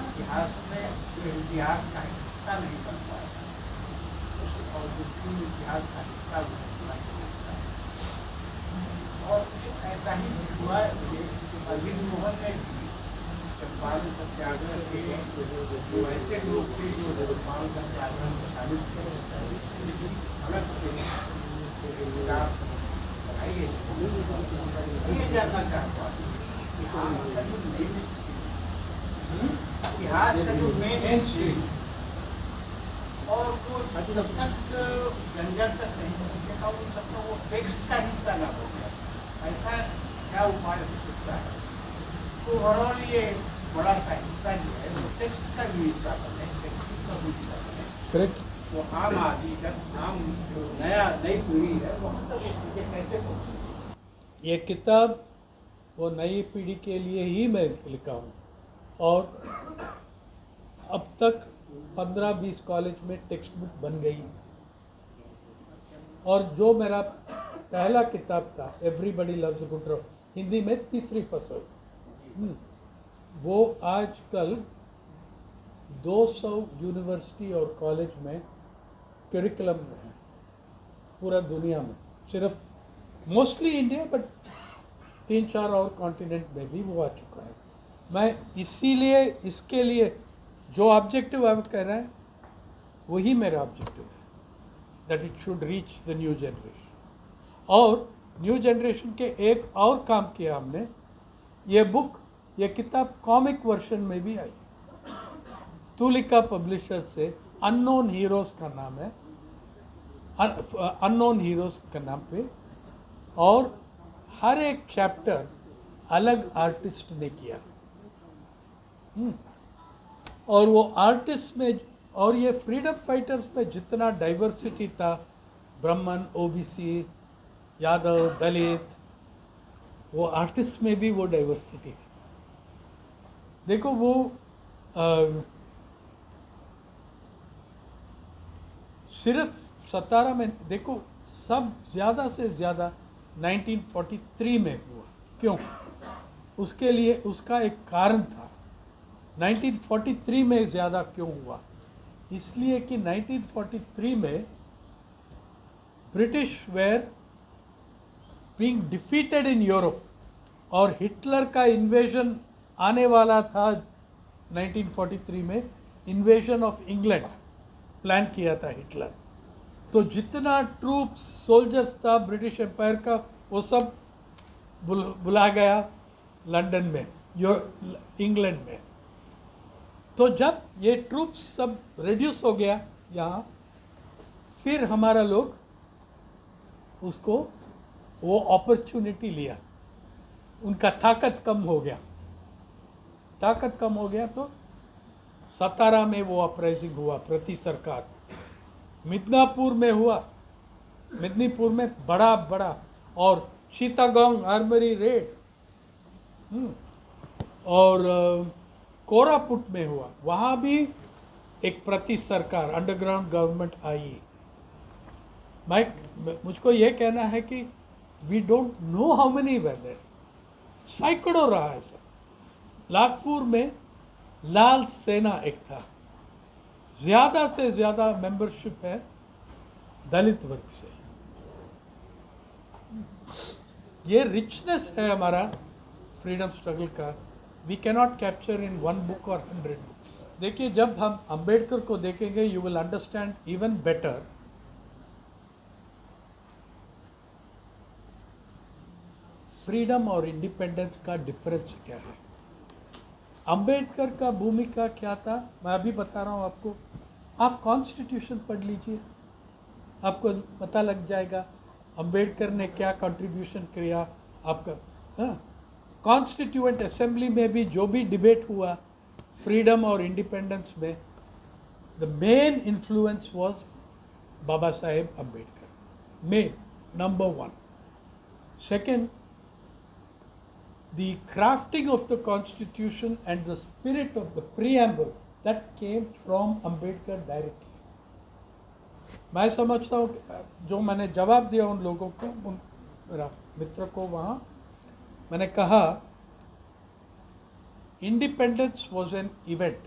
इतिहास में जो इतिहास का हिस्सा नहीं बन पाया और जो इतिहास का हिस्सा बनना चाहता है, और ऐसा ही हुआ अरविंद मोहन ने चंपारण सत्याग्रह के जो ऐसे लोग थे जो चंपारण सत्याग्रह प्रचारित थे, अलग से किताब बनाई है। ये जानना चाहता हूँ इतिहास का जो मेन स्ट्रीम, इतिहास का जो मेन स्ट्रीम, और वो जब तक जंजर तक नहीं पहुँचेगा उन सबका वो टेक्स्ट का हिस्सा ना हो गया, ऐसा क्या उपाय हो सकता है। तो ओवरऑल ये बड़ा सा हिस्सा जो है वो टेक्स्ट का भी हिस्सा बने, टेक्स्ट का भी हिस्सा बने। करेक्ट। तो आम आदमी तक, आम जो नई पीढ़ी है वो मतलब ये चीज़ें कैसे पहुँचे। ये किताब वो नई पीढ़ी के लिए ही मैं लिखा हूँ, और अब तक 15-20 कॉलेज में टेक्स्ट बुक बन गई। और जो मेरा पहला किताब था, एवरीबडी लव्स गुटरॉ, हिंदी में तीसरी फसल, वो आजकल 200 यूनिवर्सिटी और कॉलेज में करिकुलम में है पूरा दुनिया में, सिर्फ मोस्टली इंडिया, बट 3-4 और कॉन्टिनेंट में भी वो आ चुका है। मैं इसीलिए इसके लिए जो ऑब्जेक्टिव आप कह रहे हैं वही मेरा ऑब्जेक्टिव है, that it should reach the new generation. और न्यू जनरेशन के एक और काम किया हमने, ये बुक, ये किताब कॉमिक वर्जन में भी आई, तुलिका पब्लिशर से, अननोन हीरोज़ का नाम है, अननोन हीरोज के नाम पे, और हर एक चैप्टर अलग आर्टिस्ट ने किया। और वो आर्टिस्ट में, और ये फ्रीडम फाइटर्स में जितना डाइवर्सिटी था, ब्राह्मण, ओबीसी, यादव, दलित, वो आर्टिस्ट में भी वो डाइवर्सिटी है। देखो वो सिर्फ 17 में देखो, सब ज़्यादा से ज़्यादा 1943 में हुआ। क्यों? उसके लिए उसका एक कारण था। 1943 में ज़्यादा क्यों हुआ? इसलिए कि 1943 में British were being defeated in Europe, और हिटलर का इन्वेजन आने वाला था। 1943 में इन्वेजन ऑफ इंग्लैंड प्लान किया था हिटलर। तो जितना ट्रूप्स, सोल्जर्स था ब्रिटिश एम्पायर का, वो सब बुला गया लंदन में, इंग्लैंड में। तो जब ये ट्रूप्स सब रिड्यूस हो गया यहाँ, फिर हमारा लोग उसको वो अपॉर्चुनिटी लिया। उनका ताकत कम हो गया, ताकत कम हो गया, तो 17 में वो अपराइजिंग हुआ प्रति सरकार। मिदनापुर में हुआ, मिदनीपुर में बड़ा, और चिटागोंग आर्मरी रेड, और कोरापुट में हुआ, वहाँ भी एक प्रति सरकार अंडरग्राउंड गवर्नमेंट आई। मुझको ये कहना है कि we don't know how many were there, सैकड़ों रहा है सर। नागपुर में लाल सेना एक था, ज़्यादा से ज़्यादा मेंबरशिप है दलित वर्ग से। ये रिचनेस है हमारा फ्रीडम स्ट्रगल का। We cannot capture in 1 book और 100 बुक्स। देखिए, जब हम अंबेडकर को देखेंगे, you will understand even better freedom और इंडिपेंडेंस का डिफरेंस क्या है। अंबेडकर का भूमिका क्या था, मैं अभी बता रहा हूँ आपको। आप कॉन्स्टिट्यूशन पढ़ लीजिए, आपको पता लग जाएगा अंबेडकर ने क्या कंट्रीब्यूशन किया। आपका कॉन्स्टिट्यूएंट असेंबली में भी जो भी डिबेट हुआ फ्रीडम और इंडिपेंडेंस में, the main influence was Babasaheb Ambedkar, main number 1। Second, the crafting of the constitution and the spirit of the preamble that came from Ambedkar directly. मैं समझता हूँ, जो मैंने जवाब दिया उन लोगों को, उन मेरा मित्र को वहाँ, मैंने कहा independence was an event,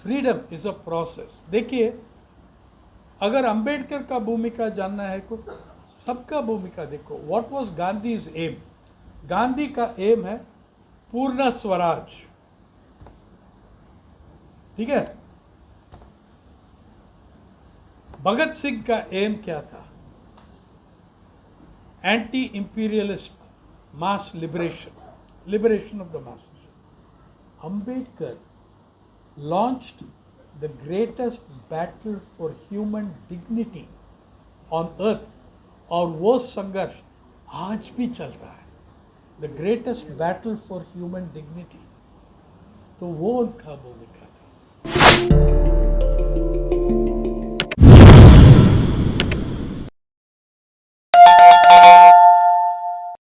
freedom is a process. देखिए, अगर अंबेडकर का भूमिका जानना है को, सबका भूमिका देखो। What was Gandhi's aim? Gandhi का एम है पूर्ण स्वराज, ठीक है। भगत सिंह का एम क्या था? Anti imperialist, mass liberation, liberation of the masses. Ambedkar launched the greatest battle for human dignity on earth, और वो संघर्ष आज भी चल रहा है, the greatest battle for human dignity. तो वो उनका भूमिका था।